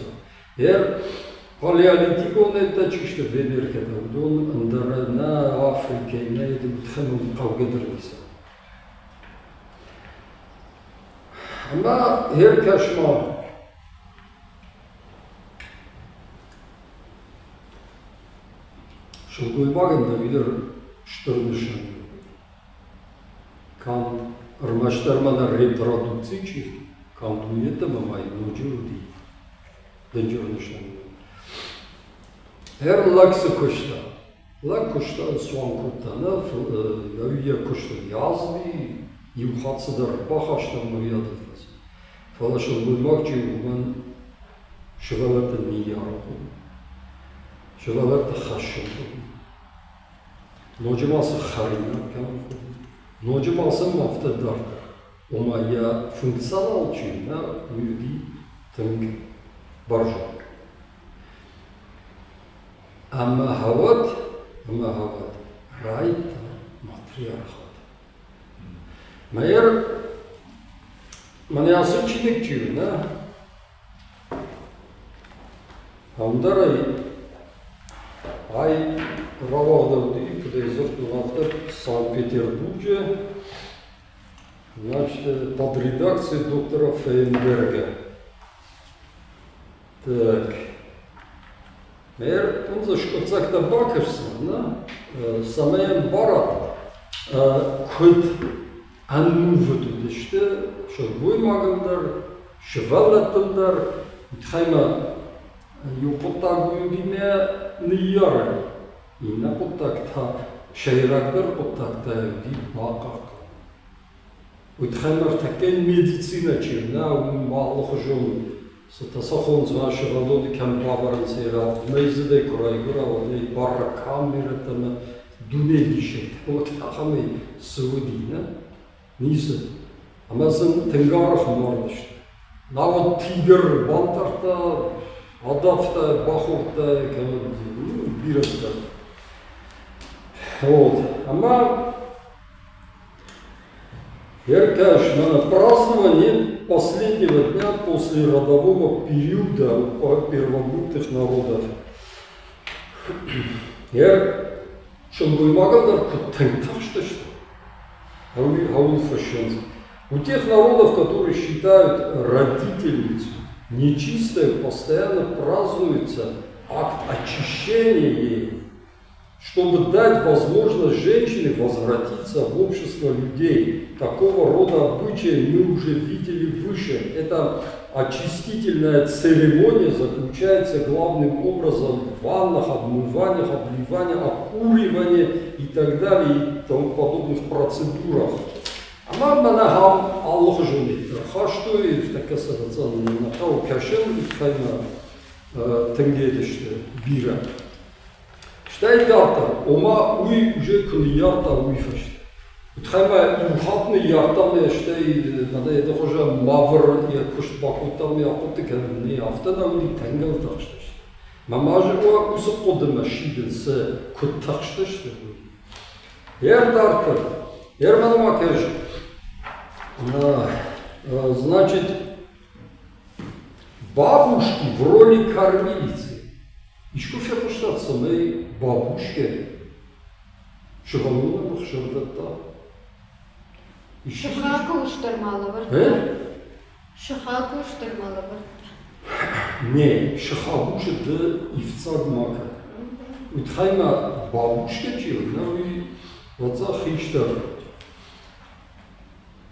Палеолитикон это чисто венеркета, удон андарана Африке, не это тханун кавгадрлиса. Ама кашма шулгуймаген да видер штурмышан. Кан армаштармана репродукции чисто. Кантуета мамай ножуди, деньжурнышан. Лакса кошта, лак кошта сванкутана, я кошта язви, юхатса дар бахашта моядатас. Фалашал бульмакчи уган шевалата нияраку, шевалата хашаку. Ножимаса харина камку, ножимаса мафтадарка. Ома я функционал чин, люди тынк баржак. Ама хават, райта матриархат. Майер, мане асучиник чин, Амдарай, ай равадауди, куда изорту нафтер Санкт-Петербурге, значит, под редакцией доктора Фейнберга. Так. Он за шкоцак табакерсон, самая барат, хоть аннувату деште, что бой магандар, шевалатандар, тхайма юпотагу юдиме нияра, и на потакта шайрагдар потакта юди бакак. Утхаймар такен медицина черна, мало хожон, сатасахон зваше валоди кам бабаран сера, мейзде курайгура, води барра камера тама дуне дишет, вот ахами саудина, Нисі. Амасын тыңгарық мардышты. Навод тигр, бантарта, адавта, бахурта, бирата. Вот. Ама, конечно, празднование последнего дня после родового периода первобытных народов. Я чем бы могла так что у тех народов, которые считают родительницу нечистой, постоянно празднуется акт очищения ей, чтобы дать возможность женщине возвратиться в общество людей. Такого рода обычаи мы уже видели выше. Эта очистительная церемония заключается главным образом в ваннах, обмываниях, обливаниях, окуривании и так далее, и тому подобных процедурах. Ama bana ham Allah jönüdür. Haştoy takasarıcan nakav kaşın kayma tengedişti bira. Ştay yarta, oma uy уже kuni yarta uy faşt. Utkhayma imhatni yarta me ştay nada ede hoja mavr ya kuşt bakutam ya kutik ne haftana uy tengel taştı. Mamajı o usup kodma şidinse kut taştı. Yer darta. Yer manama kaş. Значит, бабушки в роли кормилицы. Ишку фетуштаться моей бабушке. Шевалуна махшердата. Шахаку штормалавар. Шахаку штормалавар. Не, шахабуши да ивцаг мака. Утхайма бабушке чил, на уй ваца хиштар.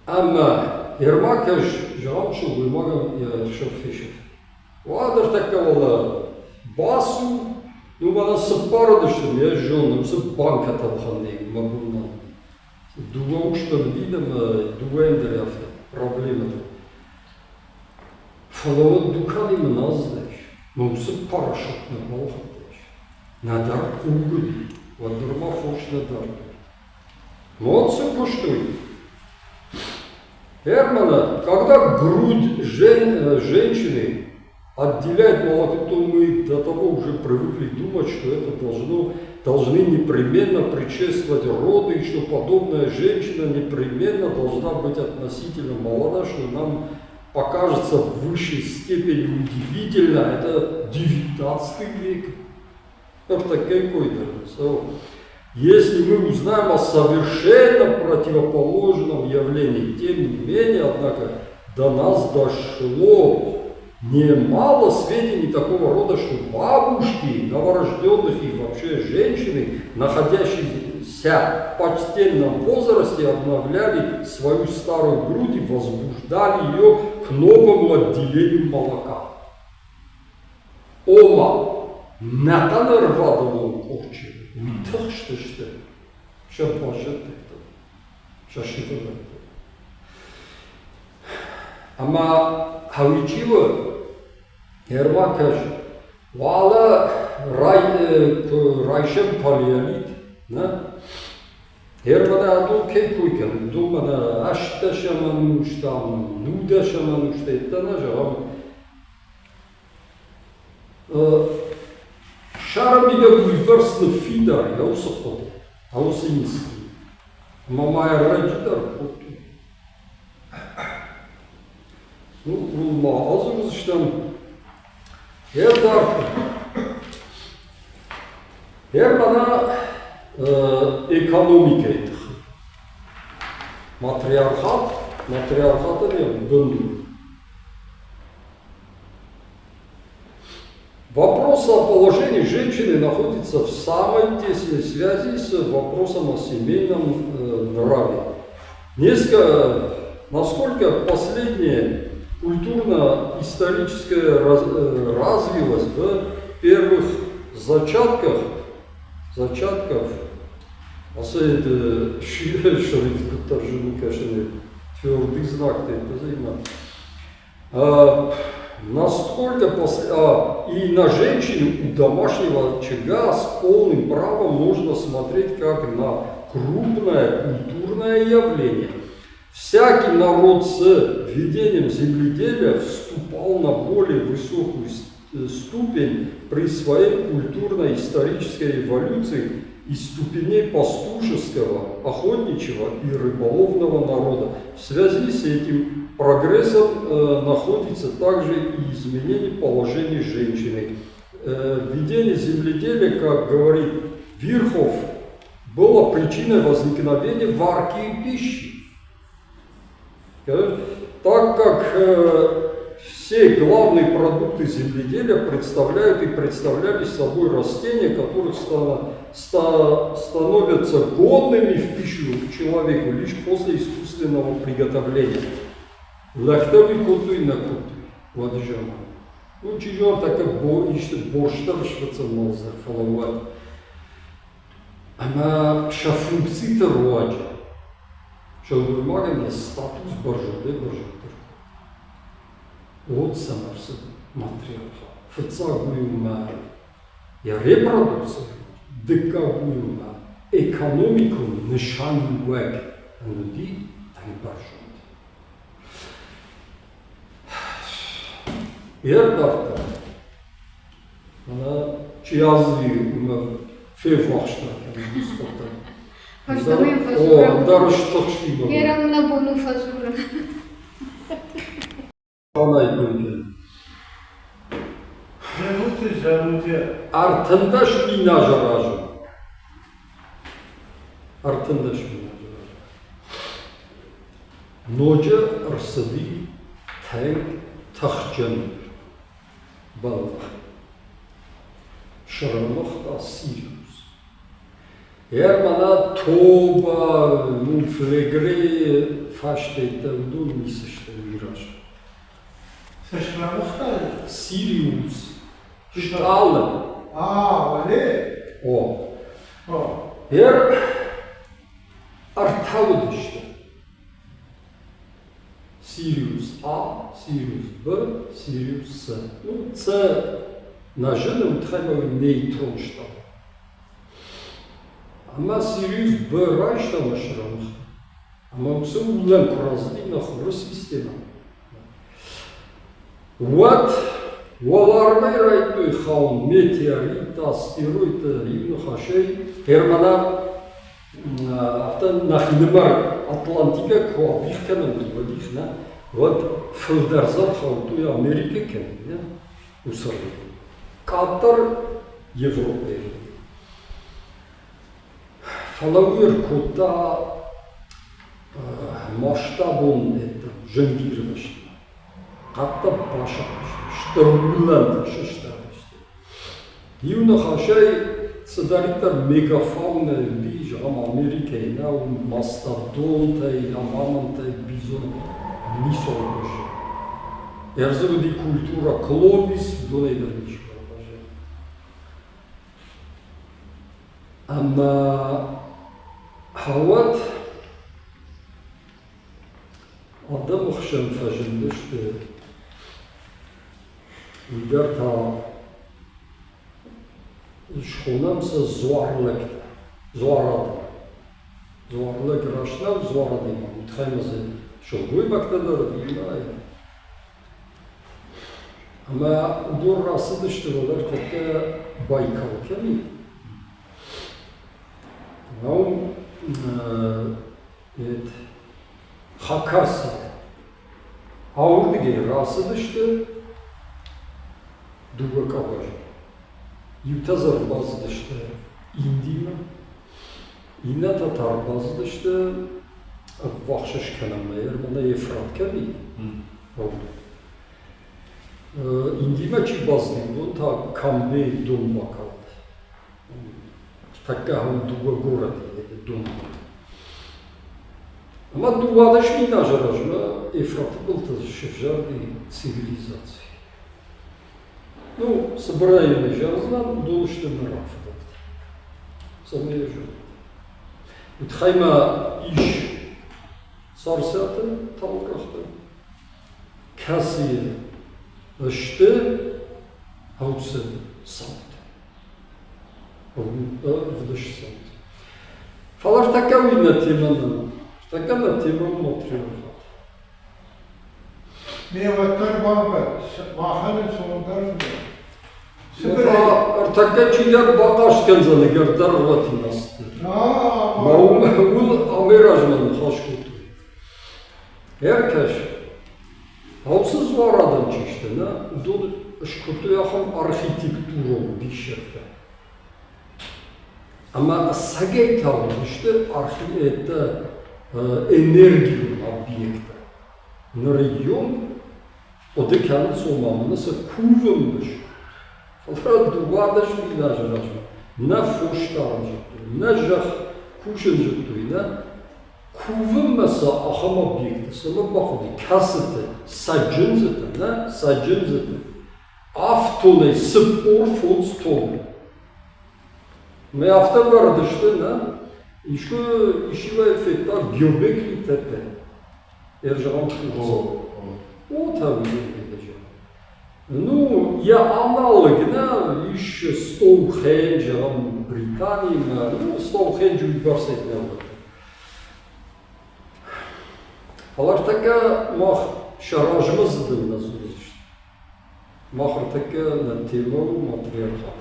Ama Ermakaj Jamşu Bulmagam Şofişev. Vadır takavalı basu numara sıppara düştüm ya jonum sıp banka talhandayım mabundan. Duva uçtan vidam duva ender yaptı problemi. Фалова духани мназдеш, мусу парашют на малхадеш. Надар угуди, вадурма фош надар. Вот все пуштуй. Эрмана, когда грудь женщины отделяет молоко, мы до того уже привыкли думать, что это должны непременно предшествовать роды, и что подобная женщина непременно должна быть относительно молода, что нам покажется в высшей степени удивительно. Это 19 век. Это какой-то. Если мы узнаем о совершенно противоположном явлении, тем не менее, однако, до нас дошло немало сведений такого рода, что бабушки новорожденных и вообще женщины, находящиеся в почтенном возрасте, обновляли свою старую грудь и возбуждали ее к новому отделению молока. Ома наканарвадовым корчем. Уйдах что. Сейчас плачет это. Сейчас что-то. Ама хавичива Ермакаш вала райшем палиалит, на Ермада аду кепуйкен, думана ашта шамануштам, нуда шамануштеттана жам. Шарамига выборсны фидар, я усоход, а усинский. Мамая раджидар, ну, мазур что Ермана экономика это. Матриархат это бунду. Вопрос о положении женщины находится в самой тесной связи с вопросом о семейном нраве. Насколько последнее культурно-историческое развилось в первых зачатках, особенно шрифт, который, конечно, твердый знак, это насколько и на женщину у домашнего очага с полным правом можно смотреть как на крупное культурное явление. Всякий народ с введением земледелия вступал на более высокую ступень при своей культурно-исторической эволюции из ступеней пастушеского, охотничьего и рыболовного народа. В связи с этим прогрессом находится также и изменение положения женщины. Введение земледелия, как говорит Вирхов, было причиной возникновения варки и пищи. Так как все главные продукты земледелия представляют и представляли собой растения, которые становятся годными в пищу человеку лишь после искусственного приготовления. Лахтави кутуй на кутуй, владжама. Ну, чего так işte borçlar şvetsалмазар фалават. Ama şafunksit ruaca. Şovurmagam ya status barjade barjadır. Вот самарсы материал. Фцагуюма я репродукция, декагуюма экономику нишануэк. Ануди тань баржад. Ердарта. Она чиазви ума февахшта. Фаштамын фазура. О, дарыштахшти бага. Ерам на бону фазура. Артындаş minajarajı. Артындаş minajarajı. Noca arsadi tank taxcan balık. Şıramıq da Sirius. Eğer bana toba, muflegre, faşteyte, udun misişte viraj. Sirius. Stalin. Öyle. O. O. Eğer artalı düştü. Sirius A, Sirius B, Sirius C. Ну, C нажили утхайма нейтрон штаб. Ama Sirius B райштама шрамах. Ama все улан куразды на хуры система. Вот Валармай райтуй хаун метеорит, астероид, ивну хашей, Германа автан нахидмар Атлантика ко бихканам дивадихна, вот филдерзар хаутуй Америка кен, усар. Катар Европа. Фалауир кота масштабон это жангировать. Hatta başlamıştı. Штормуланта шештавашты. Юна хашай садаритар мегафауна биж ам Америкай на мастодонтай, амамантай бизон нисолбаш. Ерзуди культура клобис долейдерниш бarbаже. Ama havат adam xşan fajindişti. Liberta şxonamsa zorlık, zorladı. Zorlık raşnav zorladı. Mutxaymazı şolguy baktadır bilmay. Ama udur rası dıştıralar tekrar Baykal kemi. Naum Hakasya. Avurdige rası dıştı. Дуга кабажа. Ютазар баздышты Индима, Ина татар баздышты вахшыш канамайыр, мана Ефрат ками. Индима чи баздын, та камбе думба калды. Такка хам дуга город думба. Ама дугадаш минажаражма Ефрат был шефжарный цивилизации. Ну, собрание жаздан долышты нрав. Самые же. Вот хайма иш сарсаты талгахты. Касия ашты хаутсы салт. В дыш салт. Фалар такая видна темана. Така на тема материал. Ne vatar bağlı, mahallen sonundar mı? Така чилер бакаш кензаны гердар ватинасты. Aa, Маум ул амеражман хашкуту. Herkes havsız var adam işte ne? Dolu şkutu yakın arhitekturu bir şekilde. Ama sagay tabi işte arhitekte enerji objekte. Region o da kendisi olmamı nasıl kuvvetmiş. Fakat duvada şu ilacı racma. Ne foştarcıktı, ne jah kuşuncıktı, ne kuvvetmesi aham objekti. Sana bakıdı, kasıtı, sacınzıtı, ne? Sacınzıtı. Автолей спор фон стол. Мы автобар что на еще эффекта биобекли тепе. Ержавам шуцо. Вот там видишь. Ну, я аналог на еще Стоунхендж, Британии, ну Стоунхендж университет не было. Алар така мах шаражмыз дым называется. Махртака на тему материалха.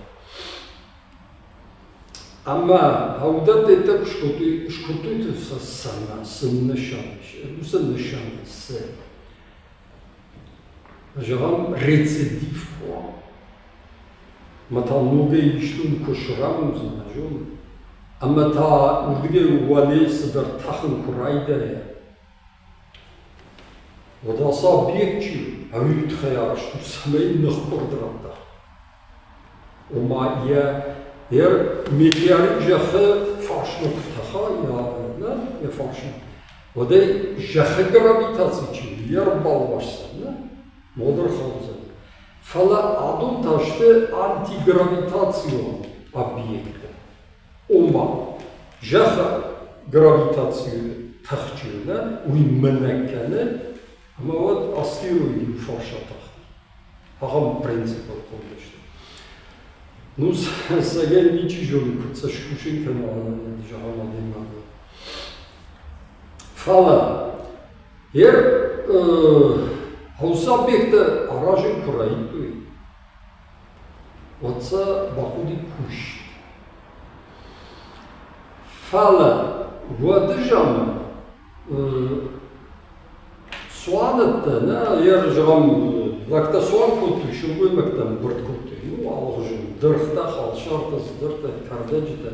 Ама хаудат это шкуту это сана, сыннышаныш. Это сыннышаныс. Жагам рецидив по. Мата много иштун кушрам знажун. Ама та урдге вали сдар тахын курайда. Вот асаб бекчи. Авит хаяш, что самый нахбордранда. Ома я миллиард жахе фашну ктаха я фашну. Вот и жахе гравитации чи яр балвашса, модер хауза. Фала адун таште антигравитацию объекта. Ома жахе гравитацию тахчина уйменеккене. Ama o asliyoydu farşatak. Hağam принципа konuştu. Ну, сега ничи жолу куца шкушин канала жахама демага. Фала. Хауса бекте аражин курайду. Отца бакуди куш. Фала. Вадыжама. Суанатта, на ержавам лакта суан куту, шугуй мактам бурт куту. Ну, алгожин, дырхта, халшартас, дырта, кардеджита.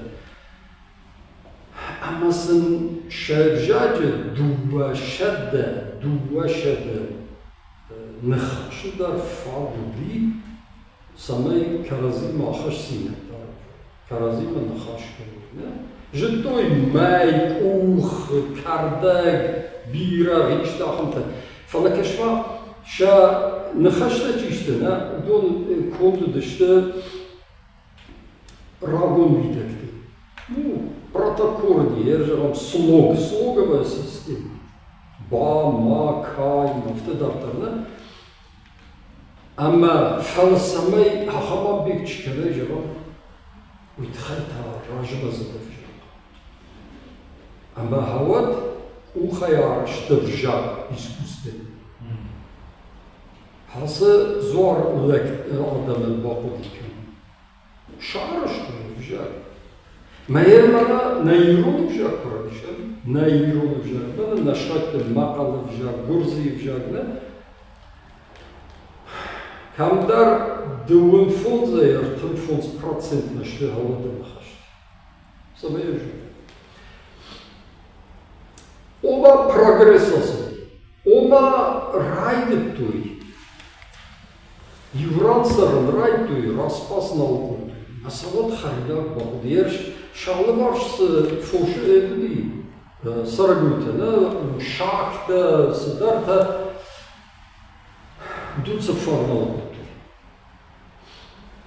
Амасын шевжаджи дуба шадда, нахашудар фадуби, самай каразима ахаш синета. Каразима нахаш калу. Житой май, ух, кардаг, бира, вичтаханта. Фалакашва ша нахашта чиштена, дон колду дышта рагон видекти. Ну, протокорди, ержавам слоговая система. Ба, ма, кай, нафтадартарна. Ама фаласамай хахама бекчикана жавам уйтхайта ражба задавжа. Ама хават ухаяр штыржак искусствен. Хасы зор лек адамын бақудикін. Шарышты вжак. Мәйермана нейрон вжак құрайшан. Нейрон вжак. Бана нашатты мақалы вжак, гурзи вжак. Камдар дуын фонза яртын фонз процент нашты хавады нахашты. Самая вжак. Оба прогрессасы, оба райды той. Юрансарын райды той, распас налгын той. Насават харияк бағыды. Ерш шалы баршысы фошы едіді. Сарагүтіні, шакты, сыдарта дуцы формалады той.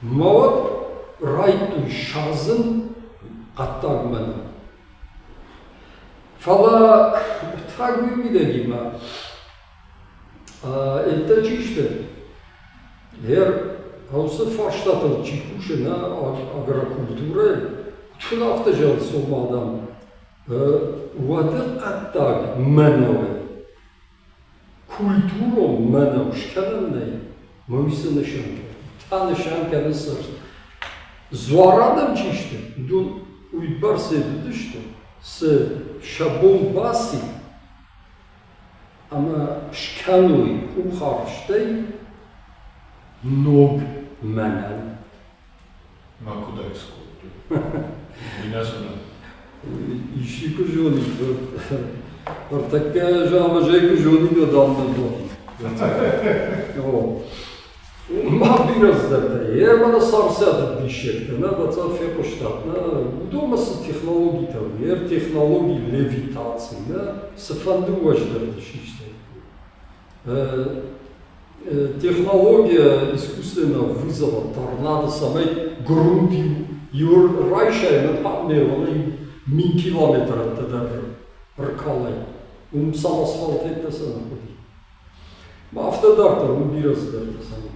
Мават райды той шазын қаттаг мәні. Фала так видели, это чисто. Хаусы фарштатыл чикушина агрокультура, тун автожал сомадан ودقت منوي كولتورو منو شكلني مويسن شانك تان شانك نصر زوارادم چيشته دون уйбар се диште с шабон баси ама шкануи ухарштей ног манан Ma kуда искать? Меня сюда. иши кужони ортака жама жей кужони гадамна до ما بيرزدته يا ما صارسات بيشكل أنا بتصل في قشطاتنا ودوما التكنولوجيا تغيير تكنولوجيا ليفيتاسينا سفندو وجدر تشيشتي технология искусственного вызова торнадо самой грунтью юр райша на памне мин километра тогда ркалай сам асфальт это самое ما автодартер бирздер самое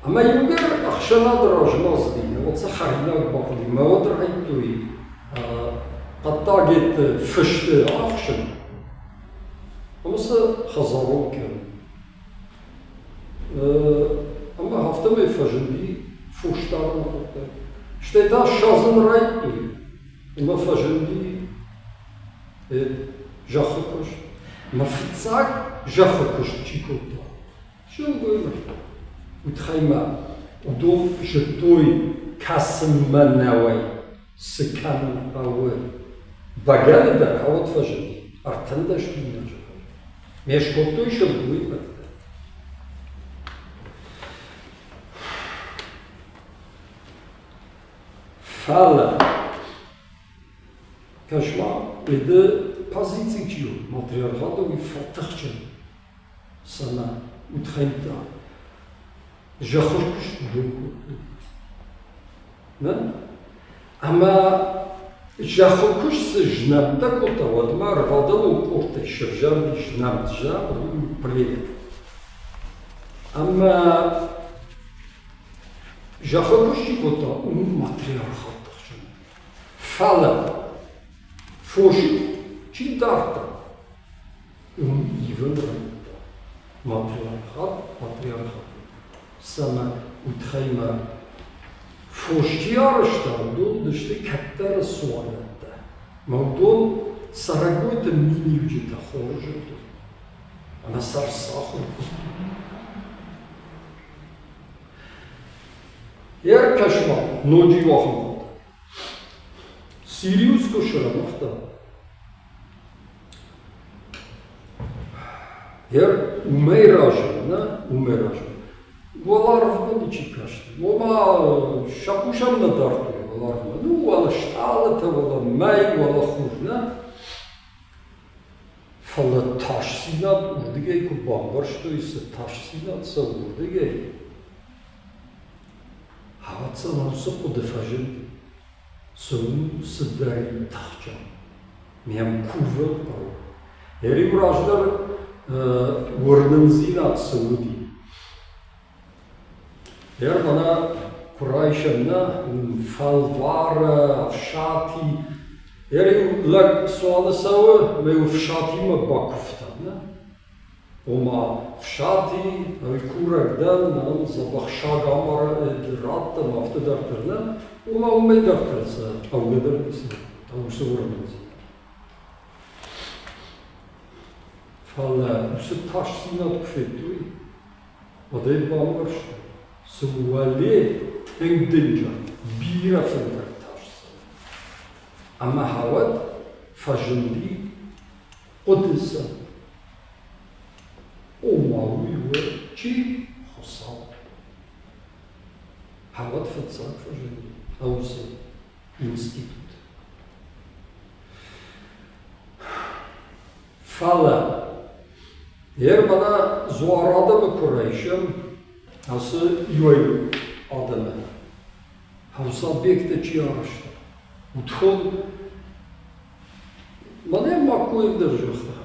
أما يمكن أخشنا درج مصدي وتصحينا بقولي ما ودرعيتوي قد طاقت فشت أخشن ومس خزارون كان أما هفته ما فجندي فوشتار نقطة شتيتا شازن رايتوي وما فجندي جاخكش ما فتساك جاخكش تشيكوتا شو نقول وتخيما ودوم جتوي كاسم منوي سكان أو بقال ده هو تفجر أرتندش بينا جبر مش كنتوي شلوي بده فعلا كشما بده позиции материалхата ويفتخشن سنة وتخيمتا جاخوش دوكو نه اما جاخوش سجنب تاكوتا ودما رفضلو قورتي شرجان جنب جا بريد اما جاخوش يكوتا ماتريال خاطر فعلا فوشي چی دارتا يفن رأيتا ماتريال خاطر سما وتخيما فوشتيارشتا دول دشتي كتر سوالتا موضوع سرقويت ميني وجيتا خورجتو أنا صار صاخر يركشما نوجي واخم سيريوس كشرا مختا умеража. Валаров не чекашти. Ома шапушам на дарту валаров. Ну, вала шталата, вала май, вала хурна. Фала ташсинат урдигей ку бамбар, что исе ташсинат са урдигей. Хаваца науса подефажен. Сум садари тахчан. Миям кува пару. Ери ураждар ورنمزينات سعودي. أنا كرايشنا فالوار أفشاتي. لك سؤال سوا ما يفشاتي ما باكفتنا. وما فشاتي يكورك دل نام زبخ شاغامر درات ما أفتدرتنا وما أمدرتنا أو قدرتنا أو سورنمزين. فلا وش تاشسينات كفتوي وده بامرش سوالي هندنجا بيرا فندر تاشسين أما هواد فجندي قدسا وماوي وشي خصاب هواد فتساك فجندي أوسي إنستيتوت فلا bana zuarada mı kurayışım, hası yoy adını. Hasa bekte çiyarıştı. Utun, bana makul держахта.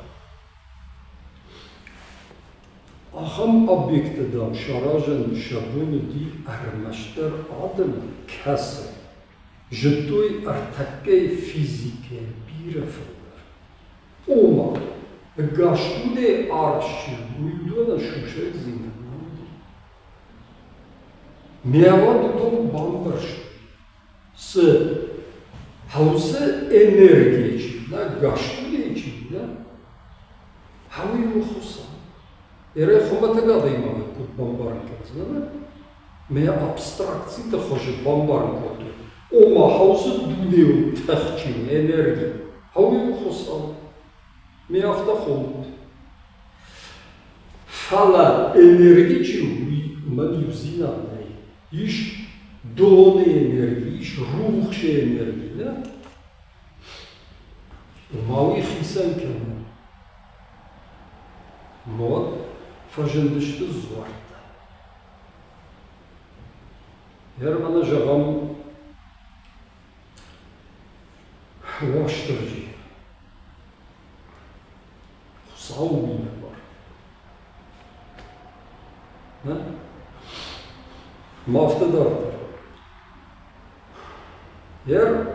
Aham объекте дам шаражен шабуны ди армаштер адını kası. Житой артакей физике birefiller. Oma, gastude arşçı, uyduğuna şuşe zina. Meava tutum bambarş. Sı, havsı enerji içinde, gastude içinde, havi muhusa. Ere xumata gadayma kut bambarın kazına. Meya abstrakcji to chodzi bambarın kotu. Oma havsı dudeyo tehçin, enerji. Havi muhusa. Meya hafta xomut. Fala enerji çiğ, man yuzina ne? İş doğru enerji, iş ruh şey enerji ne? Mavi hissen kemer. Mod fajendişti zvarta. Her bana jagam vaştırcı. Savunma var. Ne? Maftadardır. Yer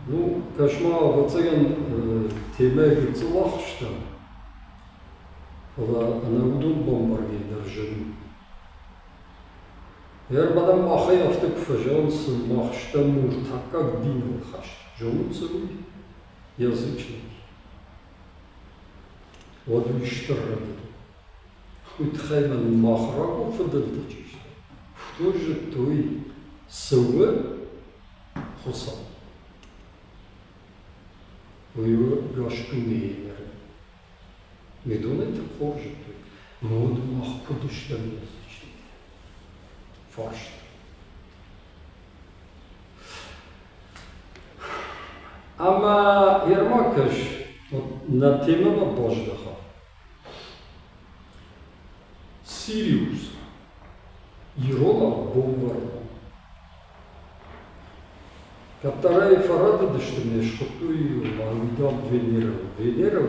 ну, кошма вацаган темай гицелахшта. Ала анагудун бомбарги держин. Yer badam ахай автык фажан сымахшта муртака гдинил хашт. Жонуцевый язычник. Водуиштырраду. Хутхайман махраку фадылтачишта. Кто же той сывы хусал? Uyuyor, yaşkın neyler. Медуnet хожити. Мод mahkuduştan yazıcı. Farştı. Ama Yermakaş na temama bojdaha. Sirius. Irola bombarda. Которая фарада дыштыне шхутую мангдам Венера. Венера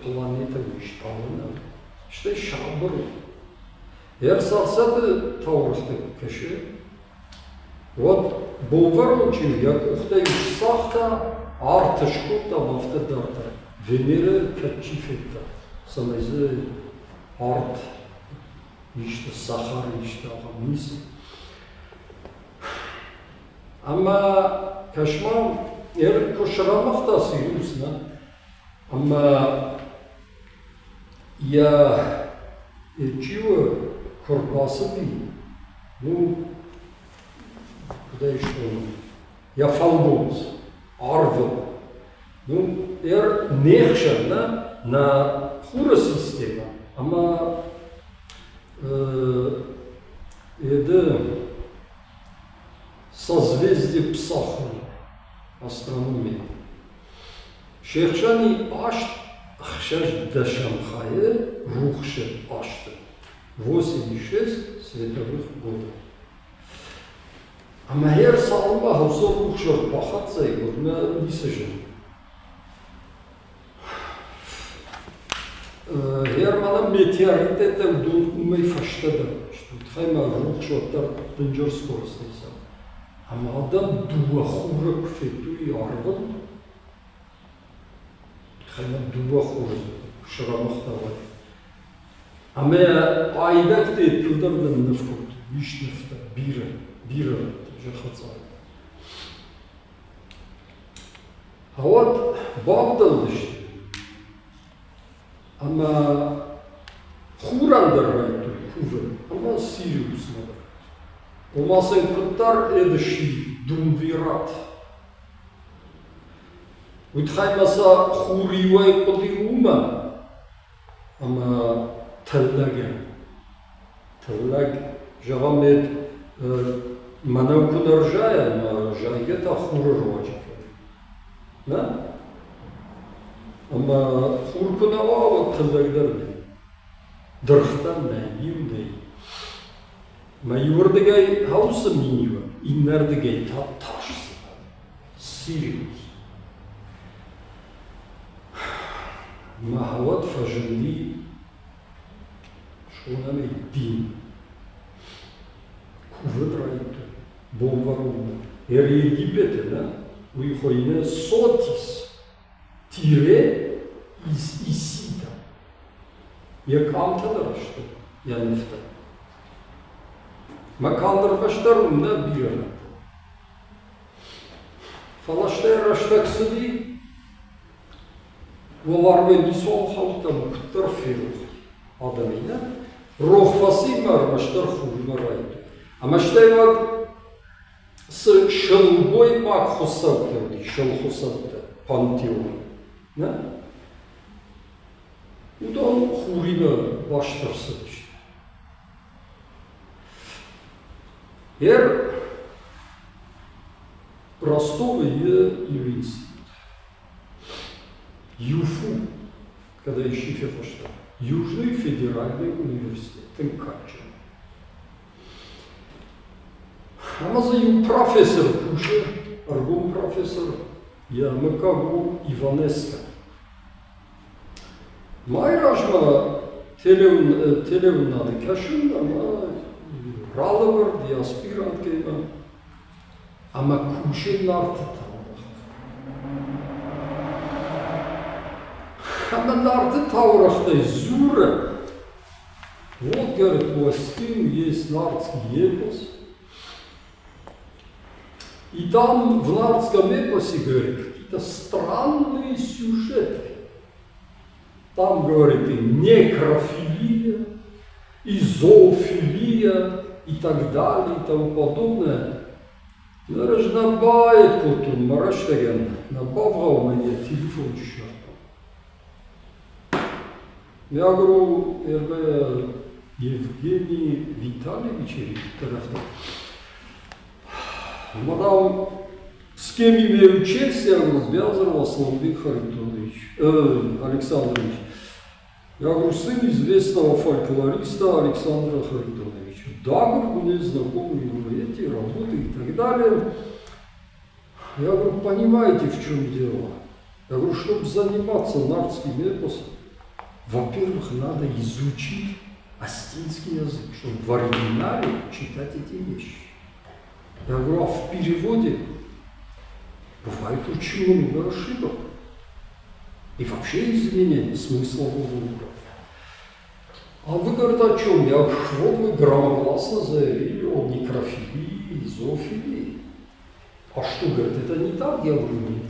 планета мечталына. Что шабыр. Ер сарсады таурысты кеші. Вот болвар очень, як ухтай сахта артышку там автодарда. Венера качифетта. Самайзы арт. İşte Sahar, işte Hamis. Ama kaşma yer koşaramak da sıyırısına. Ama ya çiğ korbası değil. Bu da işte ya falboz, arvel. Bu yer nehşerna na hura sistema. Ama это созвездие Псахи, астрономия. Шехшани ашт, хшаш дашамхае, рухшет ашты. 8,6 световых года. А махер салма хаусо рухшет пахатца и горна нисажен. Германа метеоритетом думай фаштада, что тхайма рухшоттар дынжор скоростныйса. Ама адам дуа хура кфету и арван, тхайма дуа хура шрамахтавай. Ама айдак те тылдардан нефкот, виш нефта, бира, жахацай. А вот бавдалдышты. Ama Хурандырвайту кувы, ama Сириус надо. Олмасын кыттар эдыши думвират. Утхаймаса хуривай кодиума, ama тэллаген. Тэллаг жагамет манавкунар жая, но жайгета хурырвачка. Да? Ama hurkuna o tıllıklar ne? Dırhtan ne? Yimde. Ma yurdagay havsa miniva. İnerdagay taşsı. Sirius. Ma havat fajandi şuname din. Kuvvet raytı. Bombarımda. Yer Egipet'e ne? уйхойне сотис, тире из исита. Я камтадыр что, я нефта. Макандр баштар на бира. Фалаштер аштаксыди, воварве нисол халта мухтар фирус. Адамина, рохфаси мар баштар хужмарайду. А маштайват с шелбой пак хосавта, шелхосавта, пантеон. Удан хуриба баштар садышты. Ер Ростове юрист. ЮФУ, когда ищи фефошта. Южный федеральный университет. Тынкача. Амазаю профессор Пуша, аргум профессор, я Макагу Иванеска. Майражма телевнады кашин, ама ралавар, диаспирант кейма, ама кушин нарты таурах. Ама нарты таурахтай зура. Вот, говорит, у Астин есть нартский эпос. И там в нартском эпосе, говорит, какие-то странные сюжеты. Там, говорит, и некрофилия, и зоофилия, и так далее, и тому подобное. Говорит, набавит потом, Мараштаген, набавил мне телефон счетом. Я говорю, Евгений Витальевич, мадам, с кем имею честь, я связывал Славик Харитонович, Александрович. Я говорю, сын известного фольклориста Александра Харитоновича. Да, говорю, мне знакомы его эти работы и так далее. Я говорю, понимаете, в чем дело? Я говорю, чтобы заниматься нартским эпосом, во-первых, надо изучить астинский язык, чтобы в оригинале читать эти вещи. Я говорю, а в переводе бывает очень много ошибок. И вообще изменение смыслового уровня. А вы, говорит, о чем? Я говорю, вот вы громогласно заявили о некрофилии и зоофилии. А что, говорит, это не так? Я говорю, нет.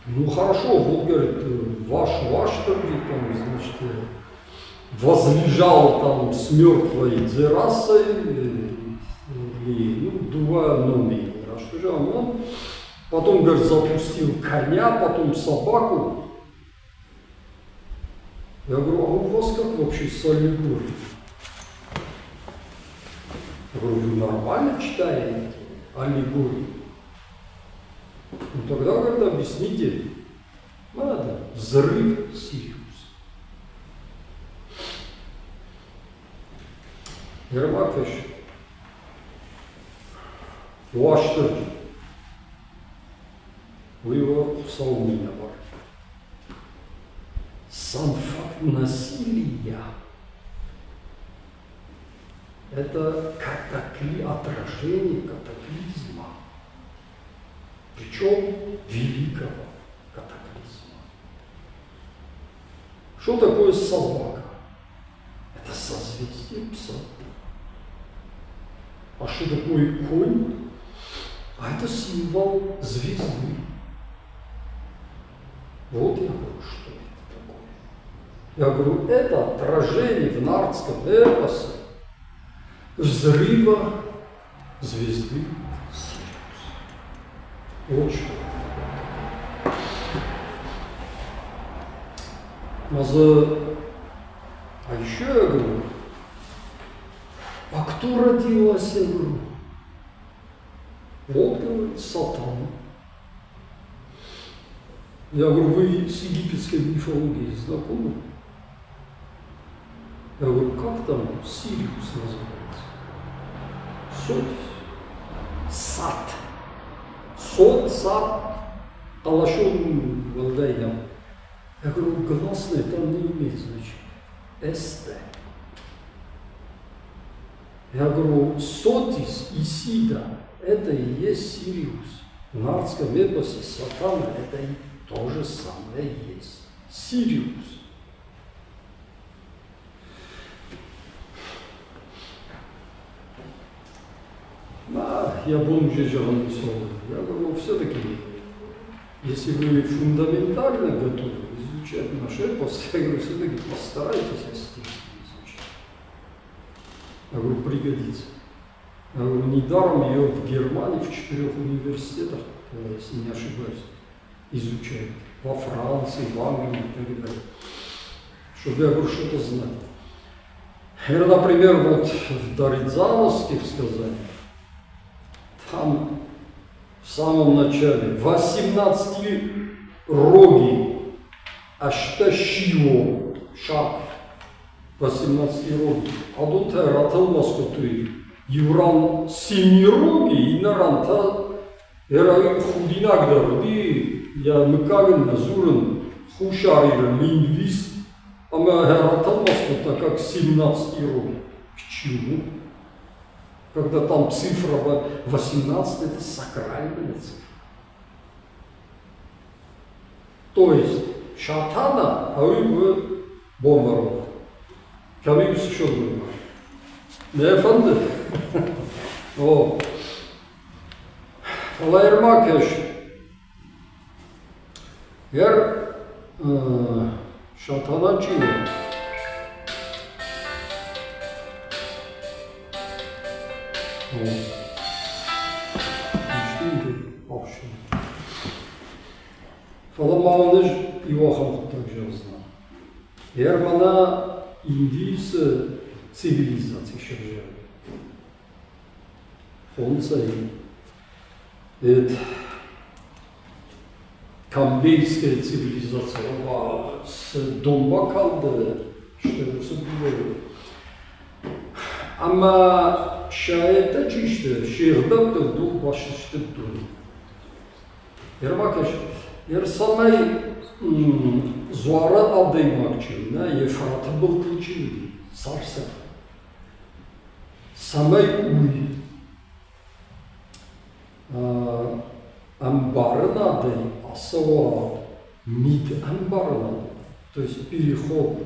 Ну хорошо, вот, говорит, ваш там, значит, возлежал там с мертвой дзерасой, и, два номера, что же он, потом, говорит, запустил коня, потом собаку. Я говорю, а у вас как вообще с аллегорией? Я говорю, вы нормально читаете аллегорию? Ну тогда, говорит, объясните, надо, взрыв Сириуса. Ермакович, ваш что? Вы его Саумина бар. Сам факт насилия – это отражение катаклизма. Причем великого катаклизма. Что такое собака? Это созвездие пса. А что такое конь? А это символ звезды. Вот я говорю, что это такое. Я говорю, это отражение в нартском эпосе взрыва звезды Сириуса. Вот что это. А еще я говорю, а кто родилась, я говорю? Вот, говорит, Сатана. Я говорю, вы с египетской мифологией знакомы? Я говорю, как там Сириус называется? Сотис. Сат. Сот, сат, талашон, валдайдам. Я говорю, гласное там не имеет значения. СТ. Я говорю, Сотис и Сида – это и есть Сириус. В нардском эпосе Сатана – это и то же самое есть. Сириус. Я помню, что я говорю, все-таки, если вы фундаментально готовы изучать наш эпос, я говорю, все-таки постарайтесь естественно изучить. Я говорю, пригодится. Я говорю, недаром ее в Германии в 4 университетах, если не ошибаюсь, изучают. Во Франции, в Англии и так далее. Чтобы, я говорю, что-то знать. Я, например, вот в Даридзановских сказаниях, там в самом начале 18 роги, аж тащило шаг 18 роги. А тут раталмас, который Юран 7 роги, и наранта era худинак дарди, я мыкаган назуран хушарир лингвист, а мы раталмас, вот как 17 роги. К чему? Когда там цифра 18, это сакральная цифра. То есть шатана, а вы бомбаров. Камилюс еще думаю. Не efendim. O. Olay Ermakyaş. Yer şatana çiğne. Фаламауныш Иохам также знал. Ермана индийцы цивилизации шаржали. Фонцай. Это камбейская цивилизация. С Донбакалда, что это было. Ama şayette işte şehirde duh başlıçtı dur. Yermak yer samay zuara adaymak için ne yefratı bulduğu için sarsa. Samay uy. Амбарен адай асава мид амбарен, то есть переход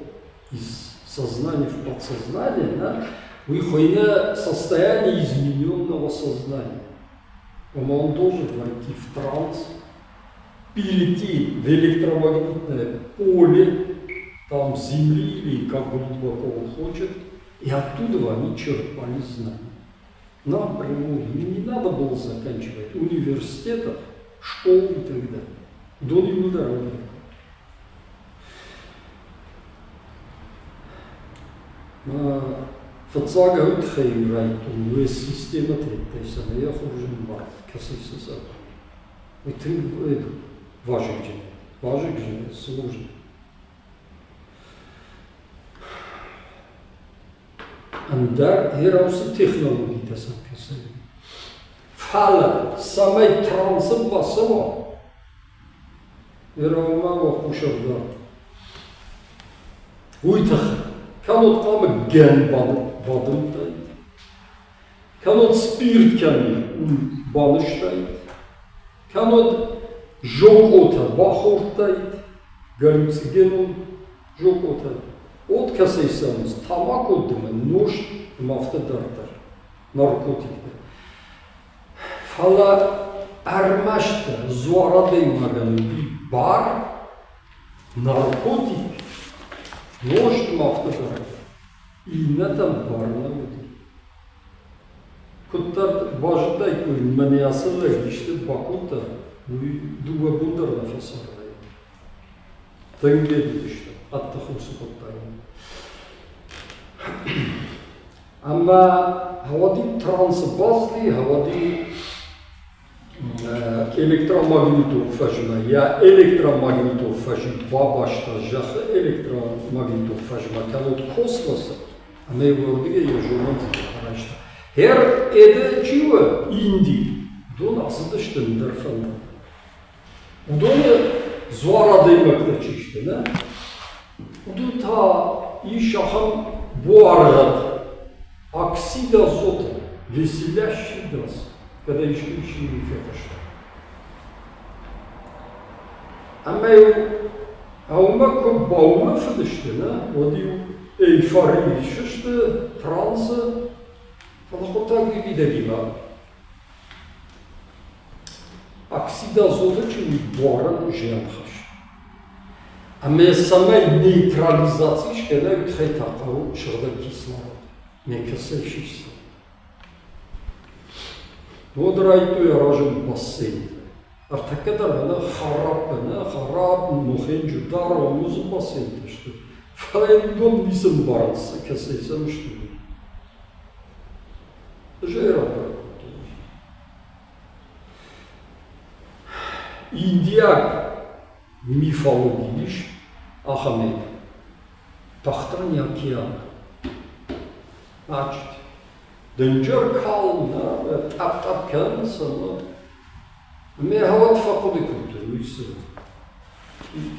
из сознания в подсознание, да? Выходит состояние измененного сознания. Он должен войти в транс, перейти в электромагнитное поле, там Земли или как глубоко он хочет, и оттуда они черпали знания. Напрямую. Им не надо было заканчивать университетов, школ и так далее. До неудара. Verzagen het geen rijkdom, we systematiseren, ja, хуже марк, касается закона. Это важно, важно, сложно. En daar heraus technologie dat zou ik zeggen. Fala, samay transen basava. Herauma wa kuşarda. Uytah, kanot kama gen badımdaydı. Kanot spirit kami banıştaydı. Kanot jok ota bahortaydı. Galüksigenon jok otaydı. От касайсамыз тамак отдымы, нож мафтадартар, наркотиктер. Фала армашта, зуарадей маганы бар, наркотик, нож мафтадартар. İğne tam barına ödür. Kutlar başında koyun, maniyasılar işte bakutta, duva bundar nefesarlar. Dengeli işte. Hatta husu kottayım. Ama havadi transbazli, havadi elektromagnetofajma ya elektromagnetofajma babaşta jahı elektromagnetofajma kanot kosmosa. Ama evlordige yaşamak araçta. Her ede çiva indi. Don aslında işte derfanda. Udonu zuara deymakta çişti ne?.. 他一小很不二的， оксид азота, веселящий газ, когда ишкивший эффект. Ama ko bağlı fıdıştı ne? O diyor eufori şişti, transı falan kotak gibi de gibi. Оксид азота çünkü boran жемхаш. Ama самой нейтрализации şkada ütxey taqavu şıqda kislorod. Nekese şişti. Вот райту я рожен бассейн. Артакадар бана харап мухенджу даро музу бассейн что. Файндон бисем барс кесесем что. Жера. Индия мифологииш ахамед. Тахтан океан. Значит, Дэнджер кална, тап кэнсэна. Мне хават факуды культуру,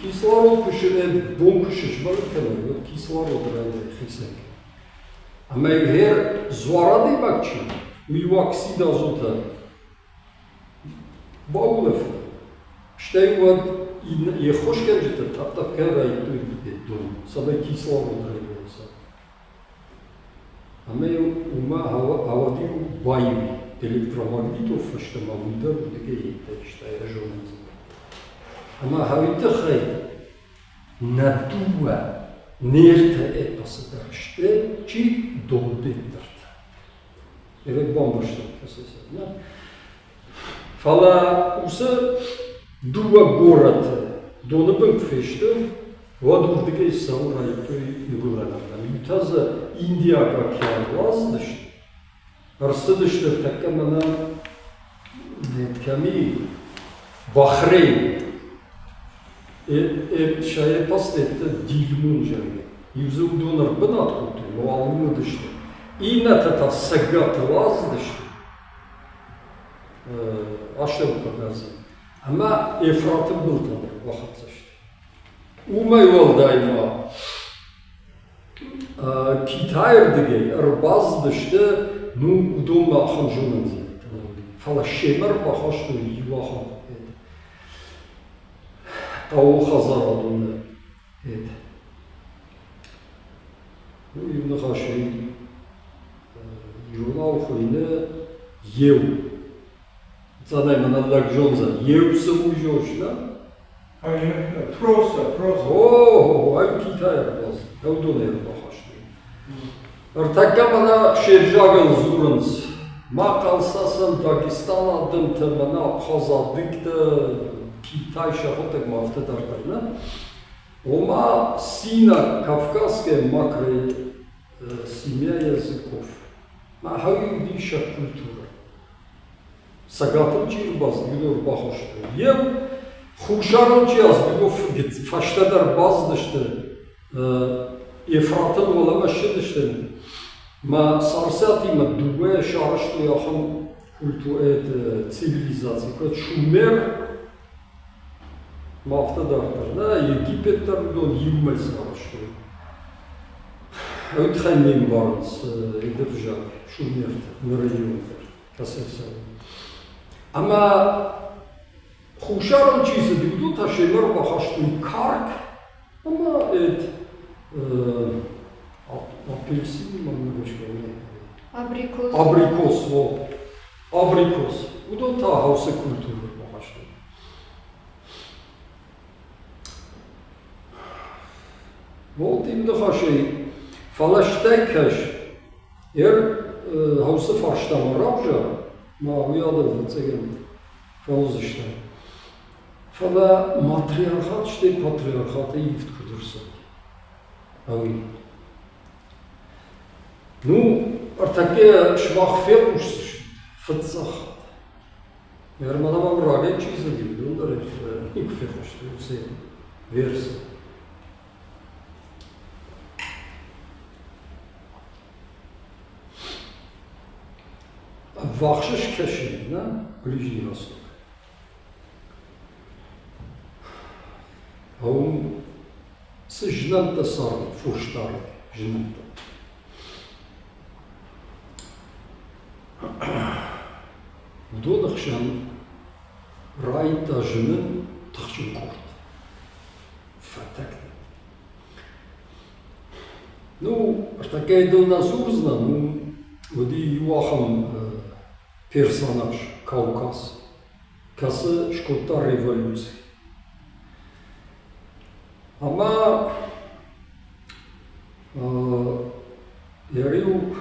кислород пишет, бум пишет, вот кислород райда хисек. А мы гер зварады бакчи, мию оксид азота. Баулев. Штей вот и хош кэджет, тап кэрайду и дом. Сабай кислород райда. А мы ума хавади байви. Электромагнитов, что мамуда будет это, что я журналист. Ама хавитахай надуа нерта эпосадарште чи долбеттерт. Это бомба что касается. Фала уса дуа город донабын феште вот урдыгей саурай той нигулана. Ютаза Индия как я лаздышт. Арсыдыштыр такка мана ками Бахрейн шая пастетте дилмун жерге. Юзу донор бынат куту, муалымы дышты. Ина тата сагат лаздышты. Ашел пагазы. Ама Ефраты был там вахатсышты. Умай валдайма Китайрдыгей арбаздышты. Ну, дома ханжунанзи. Фалашемер бахашту юаха. Тау хазарадуна. Ну, юнахаши юнау хуйне ев. Задай маналак жонза. Ев саму жошна. Просто. О, ай Китай арбаз. Таудуна бахашту. Артакамана шержаган зурынс. Мақалсасын Дагестан адым тымына Абхазадыкты Китай шахотек мафты дардарна. Ома Сина Кавказская макро семья языков. Махаю диша культура. Сагатым чирбаз юдор бахошты. Ем хушарым час бигов фаштадар баздышты. Ефратын олама шедышты. Ма сарсати ма дуэ шарашты яхан культура цивилизации. Кот Шумер мафта дартар. Египеттер дон юммел сарашты. Өтханнен барынс эдержак Шумертер, Нырайонтер, касайсар. Ама хушарым чизы дигду ташемер бахаштын карк. Ама апельсин, Абрикос. Абрикос, вот. Абрикос. Удон та хаусы культуры бахашты. Вот именно хашей. Фалаштайкаш. Хаусы фарштам рабжа. Ма уяда вцеген. Фаузыштай. Фала матриархат штей патриархата ифт кудурса. Ауи. Ну, артаке швахфелушсиш, фацахат. Ерманамам раген чизы дейді, ондар икфехушты, все версы. Вахшиш кешин, на Ближний Восток. А он с жнанта сарни, фуштарни, жнанта. Удонахшан райта жынын тахчын корт. Фатакт. Ну, такая у нас узнана, ну, вот и Юахам персонаж Кавказ, касы шкота революции. Ама ярил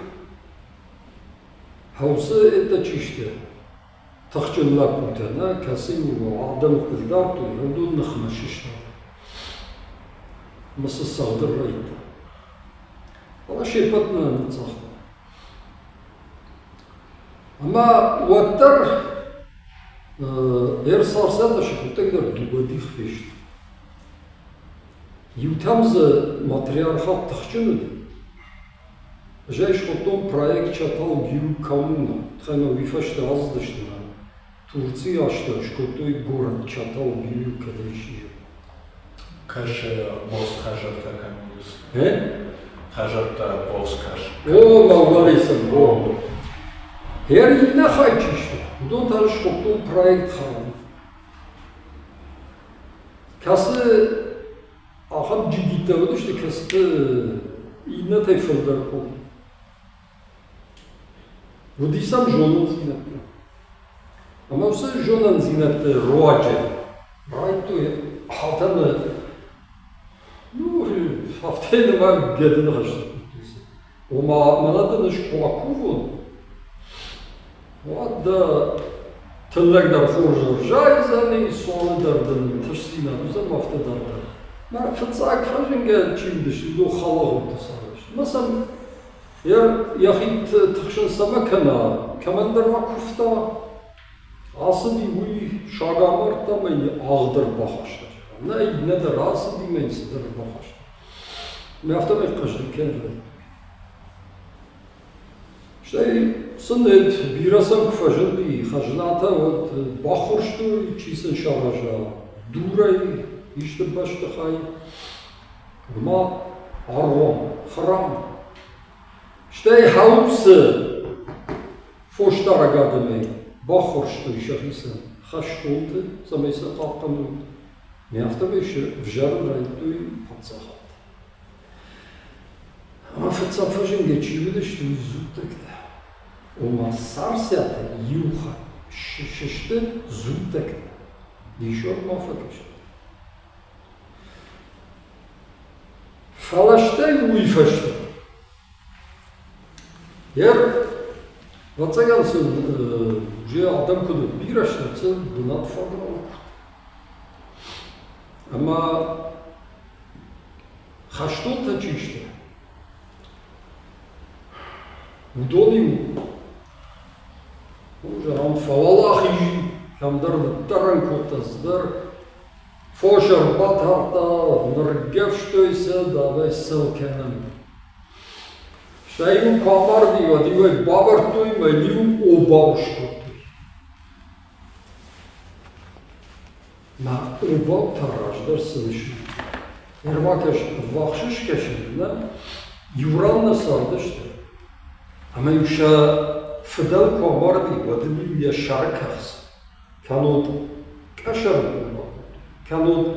хаусы это чиште. Тахчын лапутана, касы его адам кылдарту, юдун нахмашишта. Мысы сагдыр райта. Ала шепатна нацах. Ама уаттар сарсата шепутегдер дубадих фешт. Ютамза матриархат тахчыныды. Жайш хотом проект чатал гиру кауна. Тхайна вифашта аздыштына. Турция ашта шкотой город чатал гиру кадеши. Каше мост хажарта камюс. Хажарта полскаш. О, малвалисам, о. Хер ина хайчишта. Удон таш хотом проект хам. Касы ахам джидита выдушты касты ина тайфылдар кол. Вудисам жонан зинатна. Ама все жонан зинатна роаче. Райту хатана. Ну, хафтайна ма геден хашта. Ома манадана школакувон. Вадда тыллагдар хоржар жайзани солидардан ташсина дузан мафтадардар. Ма фацак фажинга чимдиш до халагу тасараш. Масам яхит тахшын самакана командар вакуфта асыди уи шагамарта май агдыр бахашта. На иднедар асыди мен сидыр бахашта. Мефтамай қажды кенрі. Штай сынет бирасам кфажынды хажната вот бахуршту чисын шаража дурай ишты башты хай. Ма арвам храм. Штай хаусы фоштарагадымай бахуршту шахисын хаштолты самайса қаққануд. Мефтамай вжарын райтуй пацахат. Ама фацафажинге чивидышты зуттекте. Ома сарсята юха шишты зуттекте. Еще мафакишт. Фалаштай уйфашты. Яр вацагансын же адам куды бирашнцы дунат фаграл. Ама хаштолта чишты. Удоним уже рам фавалахи камдар таран котаздар фошер батарта нргевштойся давай селкенам. Штайм камар дива дивай бабартуй мэлиу обаушкотуй. Ма обау тараждар сынышын. Эрвакаш вахшиш кешин, юранна сардышты. Ама юша фидел камарди вадими я шаркахс. Канод кашар бумба. Канод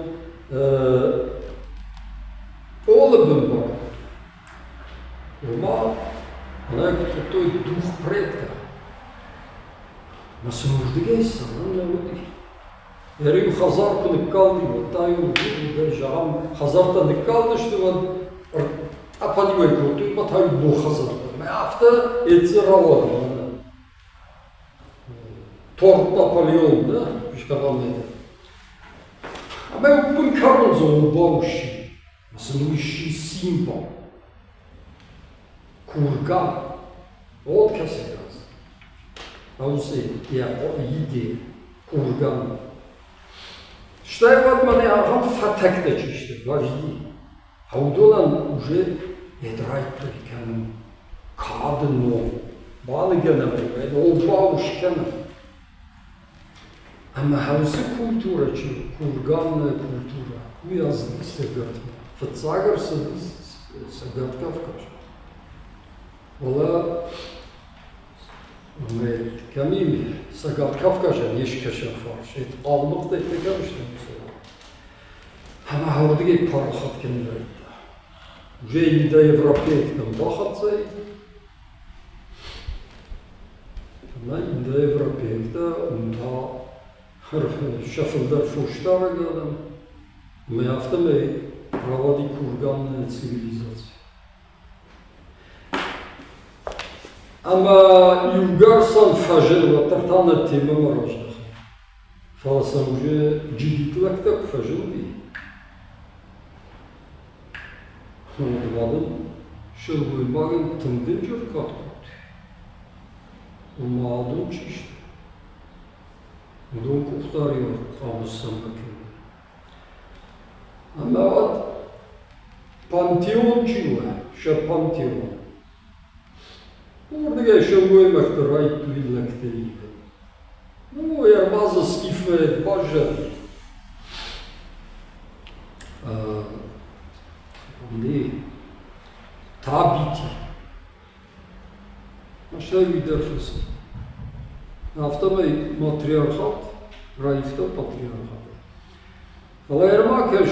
олы бумба. Ома она той дух предка. Насмуждыгайса, она води. Ярим хазар калди, вот таю держам хазарта никалды, что вот апанимай крутый, матаю бо хазарта. Авто эцеравод. Торт Наполеон, да? Пишкаралный. А мы пункарон за убауши. Смущий символ. Курган. Вот касегаз. А усы я идея. Курган. Штай вот мане агам фатакта чишты. Важди. А удолан уже едрай приканем. Kadın bağlı gelemeyi, o bağışken. Ama havası kultura için, kurganlı kultura, bu yazdık segatma. Fıtsağırsınız, segat kafkaş. Ola Kami Sagat Kafkaja Yeşkeşen farş. Almak da etmemiştim mesela. Ama havadaki parahat kendileri. Уже идея европейском бахатцей, она идея европейская, да, шафлдар фуштарагадам, мы автомей проводи курганная цивилизация. Ama Yugarsan fajel tартана тема мороженого. Фаласан уже джидитлак так фажел değil. Madem şöyle bakın tımdınca katkut. O mağdum çişti. Don kurtarıyor kamussan bakın. Ama o panteon çiğne, şu panteon. Orada geçen koymakta rayt duyulmakta iyi. Ну, я база скифе позже. Tabiti. Așa liderfăsă. Автомай матриархат, раифта патриархат. Але ермакеш,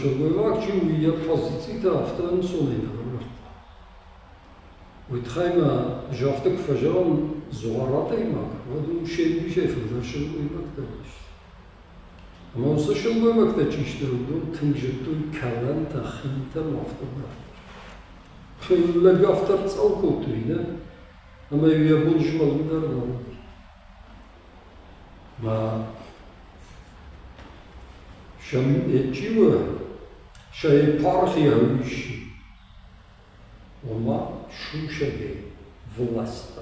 шогоймак чи уия позициите автоен сонейна. Уитхайма жафтык фажаран зуарата имак, ваду шейби шефилдар шогоймак дадышт. Ama olsa şılmamakta çiştirildi, tınjıtı kalan tahinta maftalar. Şöyle gaftar çalk oturuydu, ama üye buluşmalılar da var. Ma şam etçiva, şey partiya işi. Ama şu şey власта.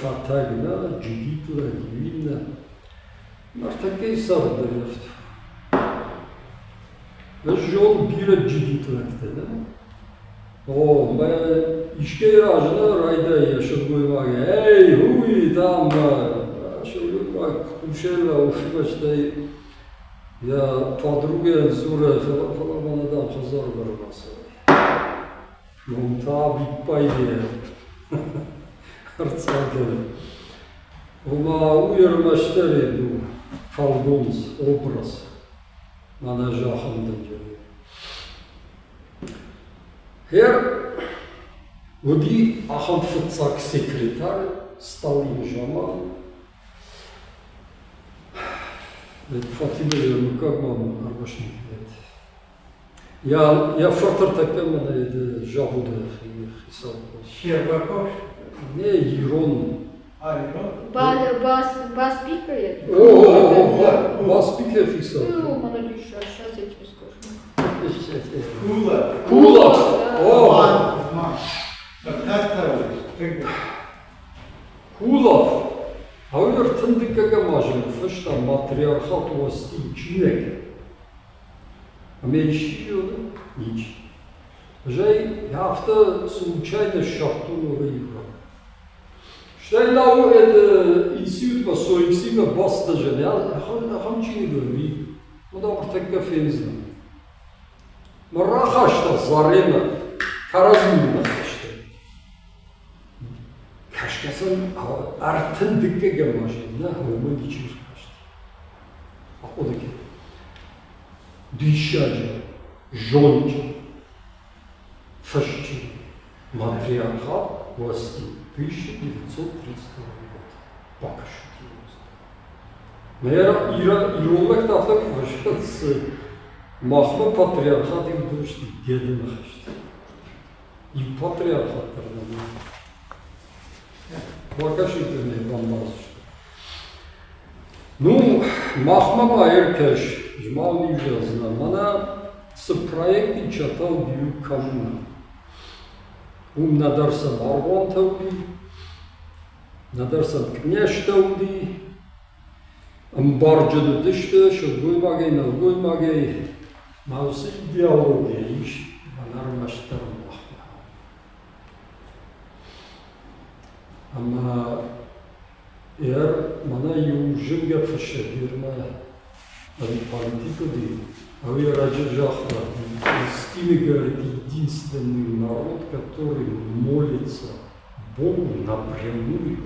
Fatayla, cidditle, güvinle. Martakey sarıdırıftı. Ve yol bir cidditlekte de. O, ben işke iracına rayda yaşadım var. Hey, huy, tam şöyle bak, kuşerle ufuşmaçtay. Ya подруга zura falan bana da pazar varması. Monta bitpaydı. Harçadı. Ama uyarmaşları bu. Falgons, obraz, mana жахамда жүреді. Her води ахам фыцак секретарь Сталин жаман. Фатимелерім как мамы арбашник. Я фортер такем на жабуда хисал. Щербаков. Не Ирон. Бас пикает. О, бас пикает хисал. Ну, молодежь, сейчас я тебе скажу. Кула. Кулак. О, Ман. Как товарищ? Кулак. А он тындыкага мажын, фышта матриархат власти чинек. А меньше йода? Нич. Жай, яфта случайно шахтуну выиграл. Штайла у это институт по соиксига баста жене, а хам чини görmeyi. O da ortak kafemizden. Marrahaşta zarema, karazmıyla işte. Kaşkasın artın dikke gelmişti. Ne havamın içine kaçtı. O da ki. Dişacı, joncu, faşçı, matriarhat, власти 1932 год. Пока шутилось. Наверное, İrolmak da hafta kuşatsı. Mahma patriarhat İduşti, gedin haştı. İ patriarhatlarına. Пока шутилось, бомбазышты. Ну, махма байеркеш, жмал не жазна. Мана с проекти чатал бию камна. Надарсан Арван тауди, надарсан княж тауди, амбарджаdı dıştı, şu goymagay, nal goymagay, mavsi ideologiya iş, banarmaştarım bakma. Ama eğer bana yumuşunga fışırma, politika değil, Вы Раджахта, Палестина, говорит, единственный народ, который молится Богу напрямую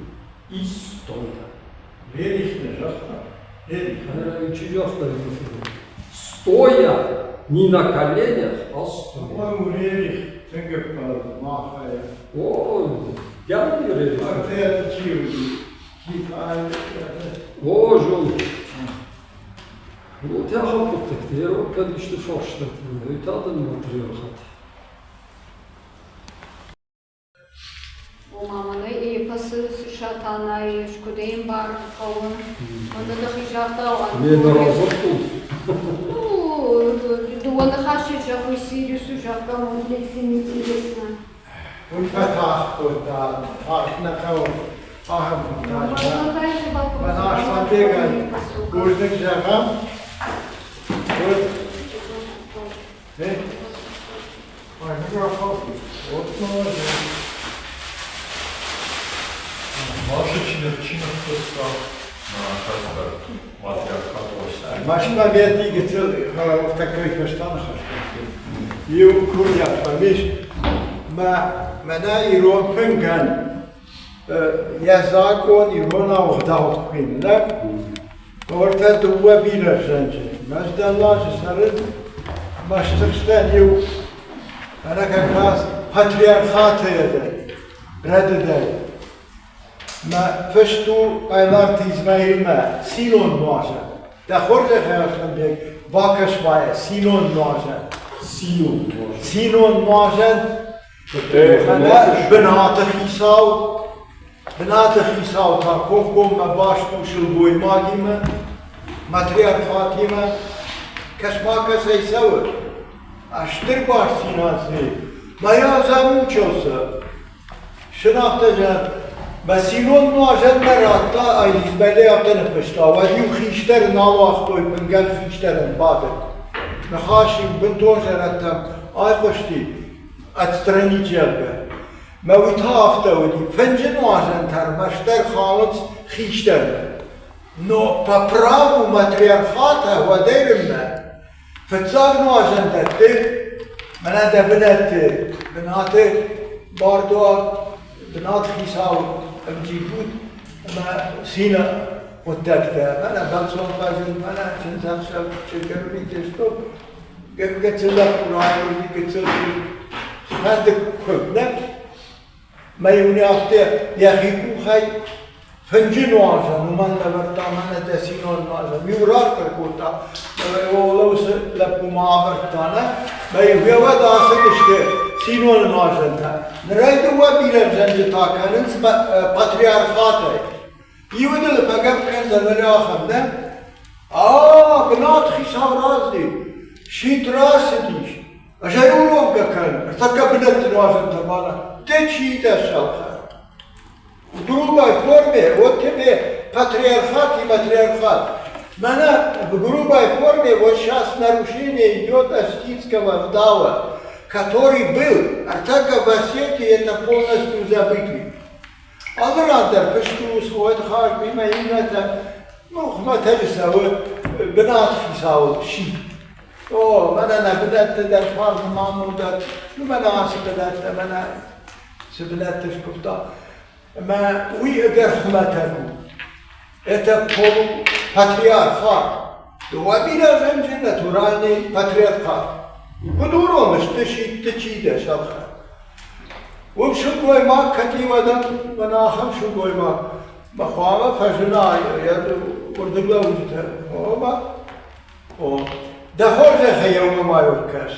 и стоя. Веришь мне, Жахта? Стоя, не на коленях, а стоя. По-моему, веришь, Сингапур, Махая. О, я не верю. А ты отучил, Китай, О, жол. Вот я хочу так, я конечно форштадт, это один матриархат. O mamana pası şatanay şkudeyim bar kavun. Onda da hijata var. Мне на разотку. Ну, он хаши жаху сирию сужака, он лексин интересно. Und Vertrag und da Tag nachher Aham Man ашсан деген көрдік жағам Може чиновчинов просто матриархат Машина верти гетел в такой каштанах. Ю курья помиш Мана Ирон Пенган я закон Ирона ухдал Пин, да? Орта дуа бира женщин. Маждалла сарыт Маштырстан ю Она как раз патриархата это Бредеде Ma fështu ajlar të Izmailme, silon noaja. Da khorje khayashtan bek, bakash vaje, silon noaja. Silon noaja. Benate khisaw ta kom me bashku shilbuj magime, matriarchatime, kashmaka se i sewër. Ashtër bash sinazvi. Ma ja zamuqosa. Shënafte gjatë. Messilon nuajen meratta ayliz bele yaptığını pışta ve yu xişterin Allah koyun gel xişterin badet. Mehaşim binton jerattam ay koşti atstrani celbe. Mevita hafta udi fence nuajen termeşter xalıt xişter. No papravu matriarchata ve derimne. Fetsar nuajen detti. Mena de binetti. Binatı bardoğa بنات خيساو الجيبوت ما سينا وتكتا انا بنصون فاجن انا شنزان شاب شكرني تشتو قد لك قرآن قد هذا كنا ما يوني أفتى يخيكو خي فنجن واجن ومن لبرتامنا تسينون واجن يورار كركوتا ولو لبكو ما برتانا ما يبيوا داسك işte سينون واجن نرايد وبيلر جنجتا كانت باتريارخاتا يودل بقى كان زمن آخر بنات خيساو رازدي شيت راسديش أجايولوم كان ارتكبنت واجن تبانا تشي تشالخا Грубой форме, вот тебе патриархат и матриархат. В грубой форме вот сейчас нарушение идет аститского вдова, который был, а так в Осетии это полностью забытый. Алрандер, пешту свой хаш, мимо имя-то, ну, хматежса, вот, бенатхи сау, щи. О, мене набедете дер фарм, маму дер, ну, мене асибедете, мене сибедете шкуфта. ما ويقدر خمتنو это патриархат وبلا زنجنة تراني патриархат بدورو مش تشي ده شالخا وبشو قوي ما كتيبا دم مناخم شو قوي ما مخوامة فجنا يد وردقلا وجدها دخول ده خيوم ما يوكاش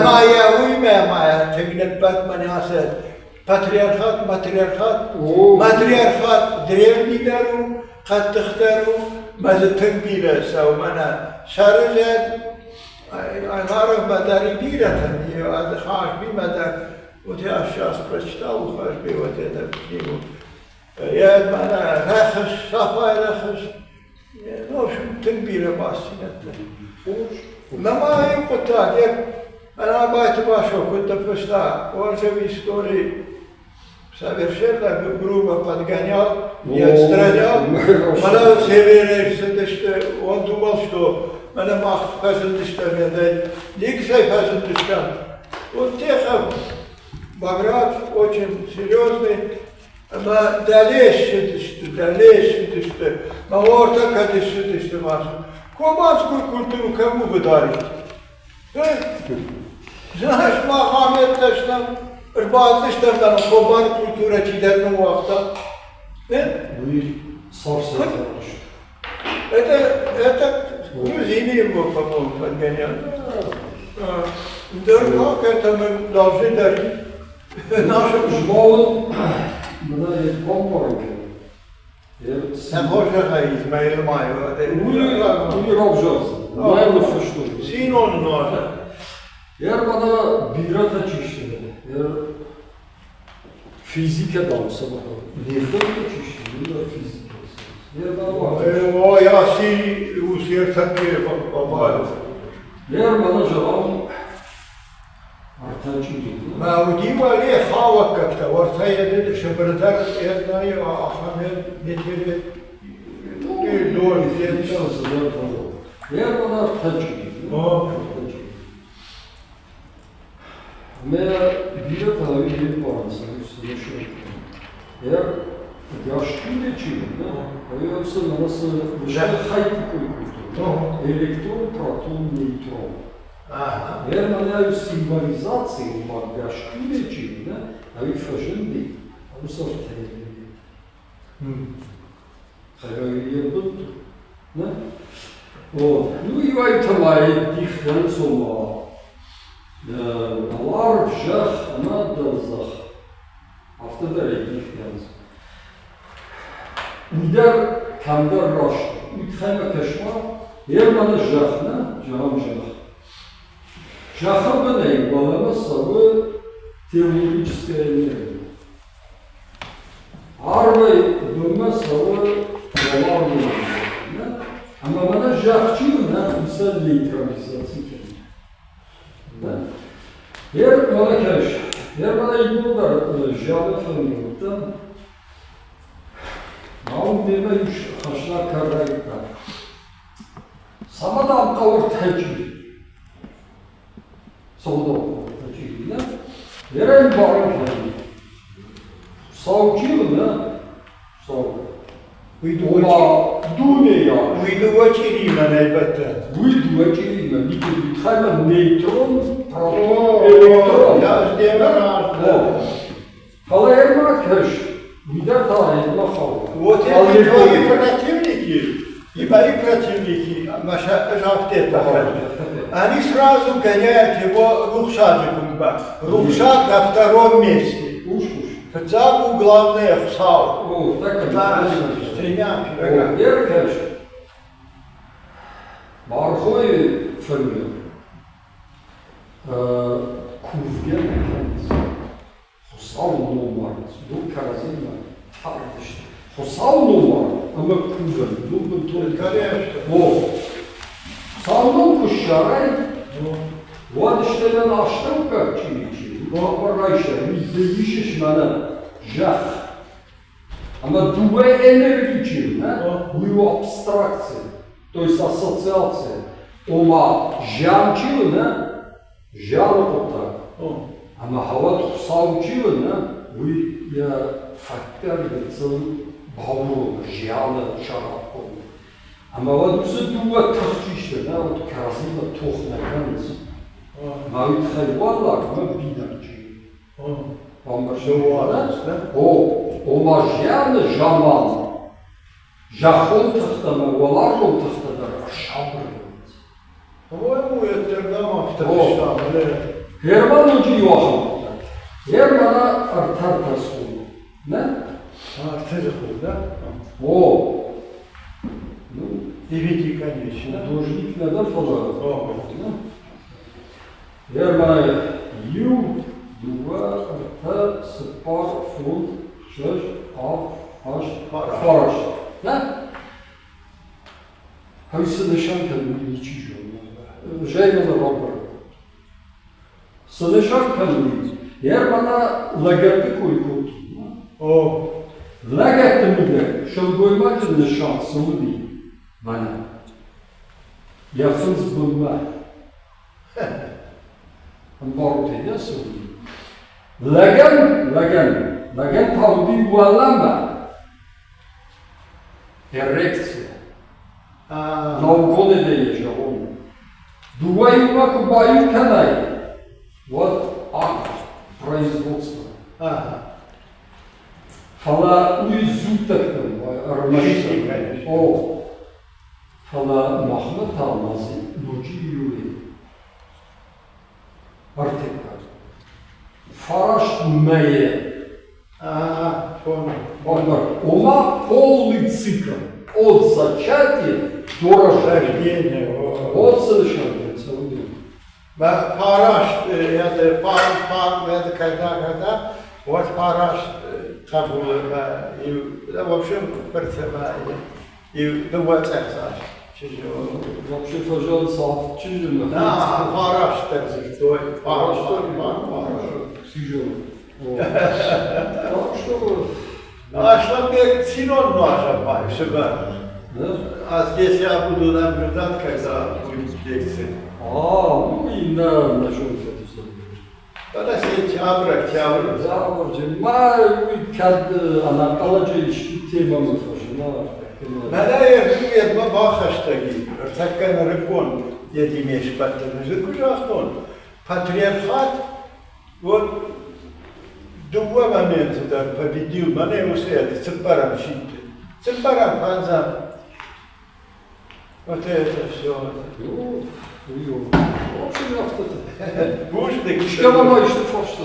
ما ياوي ما تقنت بات مناسد Patriarhat, matriarhat drevni daru, kad tkhtaru, mazatın bile savmana. Şarjat, aylarım badari biratan, adı xaş bilmeden, o te aşağıs prachtavu xaş bir o te tepkimu. Ya bana raxış, safay raxış, noşum tın bile basinetle. Mama yuqta, ana baytı başo, kunta pışta, orca bir story. Совершенно грубо подгонял, не отстранял. Она все время, он думал, что Мене мах пезендишten de ликсай пезендишten. Вот теха Баграт очень серьезный, ama дальше düştü. На orta kadışı düştü var. Komanskую культуру кому вы дарите? Знаешь, Махамед'den, Irbat'dan koman kültürecilerin o vakta. Buyur, sarsa yapmış. Это грузины его, по-моему, подгоняют. Как это мы должны дарить нашим Жмовын, мына компорынке. Sen hoşça İsmail Mayo. Buyur avcağızın. Naimli fıştı. Sin onun orada. Eğer bana bira da çeşitli, eğer fizike damsa bakalım. Nefret de çeşitli, bira fizike. Eğer bana var. O ya si usir takir baba. Eğer bana cevabım artancı değil. ما وديما ليه خاوك كتا ورثايا دي شبردار يدناي أحمد نتير دور زين Eğer bana artancı değil. Ama bira tabi bir bağımsız üstüne şu yapıyorum. Eğer yaşlı içiyorum, yoksa nasıl bir şey haydi koyuyorum. Elektron, proton, neutron. Eğer bana simbolizasyon var, yaşlı içiyorum, abi fajın değil. Ama sonra tehlikeli. Hayır, yapıldı. Ne? O, nu i vai tamai diferență la alar, jah, na, dălzah. Aftă de rei diferență. Lider kamder raş. Ütxayma keşma, yer bana jah, ne? Jaham jah. Jaham bana balama sabı teologическая энергия. Arvay dönme sabı dolar ne? Ama bana jahçıyım ne? Misal neutralizasyon kendine. Eğer bana karış, eğer bana İbnullah jahı fırınlıktan Naum deme üç haşlar karayıklar. Samadan kavur tecrübe. Soğuda kavur tecrübe. Yeren bağır kendine. Savcıyım ne? Savcı. Ola dune ya. Uydu vaçiri men elbette. Uydu vaçiri men. Bir tane neutron, proton, elektron. elektron. Ya izleyemen artık. Hala erma keş. Uyda tarihine hava. Вот эти твои противники, и мои противники, они сразу гоняют его рухшатиком. Рухшат на втором месте. Хотя бы главное встал. О, так и с тремя пирогами. Еркеш. Мархой фамилия. Kuvgen kendisi. Husal numarası. Bu karazınla tartıştı. Husal numara ama kuvven. Bu Конечно. O. Saldım kuşları. Вот işte ben açtım kaçıyı. Arkadaşlar bizde şişmene jah. Ama duve enerji için, bu abstraksия, то есть ассоциация. Ama jançı ne? Janokta. Ama hava savcı ne? Bu ya faktör için bağlı, janı şarap. Ama o bize duve tartıştı ne? O karasında tohnekanız. Mavit hayvanlar mı binarcı? O majyarlı jaman. Jahon tahtama, olarlom tahtada şabrıyız. По-моему, это Герман второй. Herman Hoca Yoğun. Herman'a artar tasvuru. Ne? Артезов, да? O. Девяти, конечно. Художник neden falan? О, Herman'a yu, duva, arta, spar, fun, şöş, af, haş, faraş. Ne? Haysı nişan kendini içiyor. Жеймана Робер. Садышак kalmayız. Eğer bana lagati koydu. О, Lagati mi de? Şıl koymacı nişan, sıvı değil. Bana. Yakınız bulma. Ambarut ediyorsun. Lagan tavdi yuvarlama. Erekция. Науконе да ежа он. Дуай маку баю канай. Вот акт производства. Фала уйзутактан арманистан. Конечно. О. Фала Махмад Алмази лучи юли. Артека. Фараш мeye. Понял. Ома полный цикл. От зачатия до рождения. Рождение. Вот совершенно целый день. Параш, это это когда, вот параш табула, и в общем, перцевая, и думаю, цесар. Вообще, пожалуйста, чижина. Да, параш, так что, параш. Сижу. Так что, А шлапек синон наша пай, себя. да? А здесь я буду наблюдать, когда будет лекция. Ну и на чем это сделать? Тогда сентябрь. Завтра, май, kad anaqalaca ilişki temamı faşına. Mənə etmə baxışdagi, takkan rıpon dediğim işbatını zıkıcaqton. Patriarxat вот два момента да победил, мене усеяти, цимбарам шитти. Цимбарам ханзам. Вот это все. В общем, yaptı. Буждик. Şkabama işte faşta.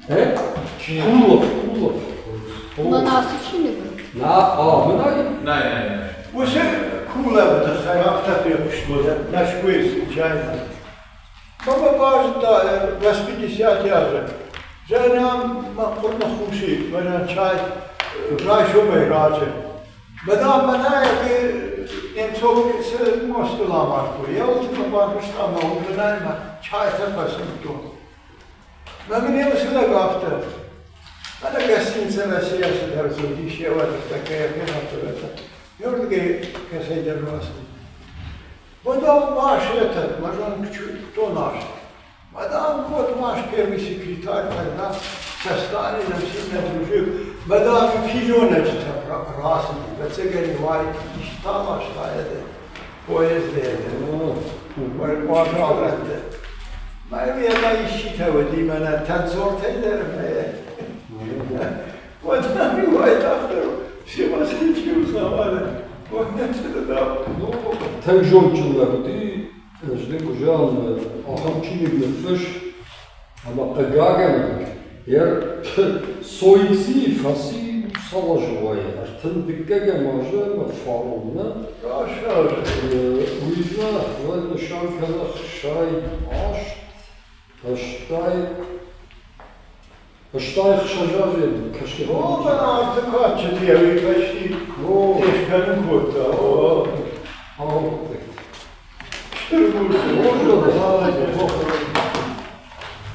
He? Kulov. На нас чи не було? Mına Не. Уже кула вот характер пришло, наш квиз случайно. Баба важно, 80 яжа. Женам мақурна хуши, вана чай, райшо мейраче. Бадам манайки немцовки се мостуламарку. Я ултма барбуштама, ултнайма, чай тапасынту. Маминем сюда гафта. Она гостиница Россия содержит еще вот такая пенатура. Юрги касайдервасты. Мадам ваш этот, мадам кто наш? Мадам вот ваш первый секретарь тогда со Сталином сильно дружил. Мадам пилёночка красный, бацегани вай, штама это поезд это. Пожалуйста. Маю я ищитываю, Димана, танцор тейдером. Вот нами вайт автору, все москвичи узнавали. Вот это да. tek jolcuları işte hocam ahımçını görmüş ama kagagan yer soyisi fasi savaşıvaya artın dikkaga maja farolna Хорошо. uyuzna ve şarkada şay aş taştay şajar yedim kaşke О, она artık kaçtı ya, bir kaçtı. o Eşkanın kurdu. O, ağırlık şırgurdu. Orada da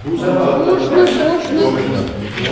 Можна. О,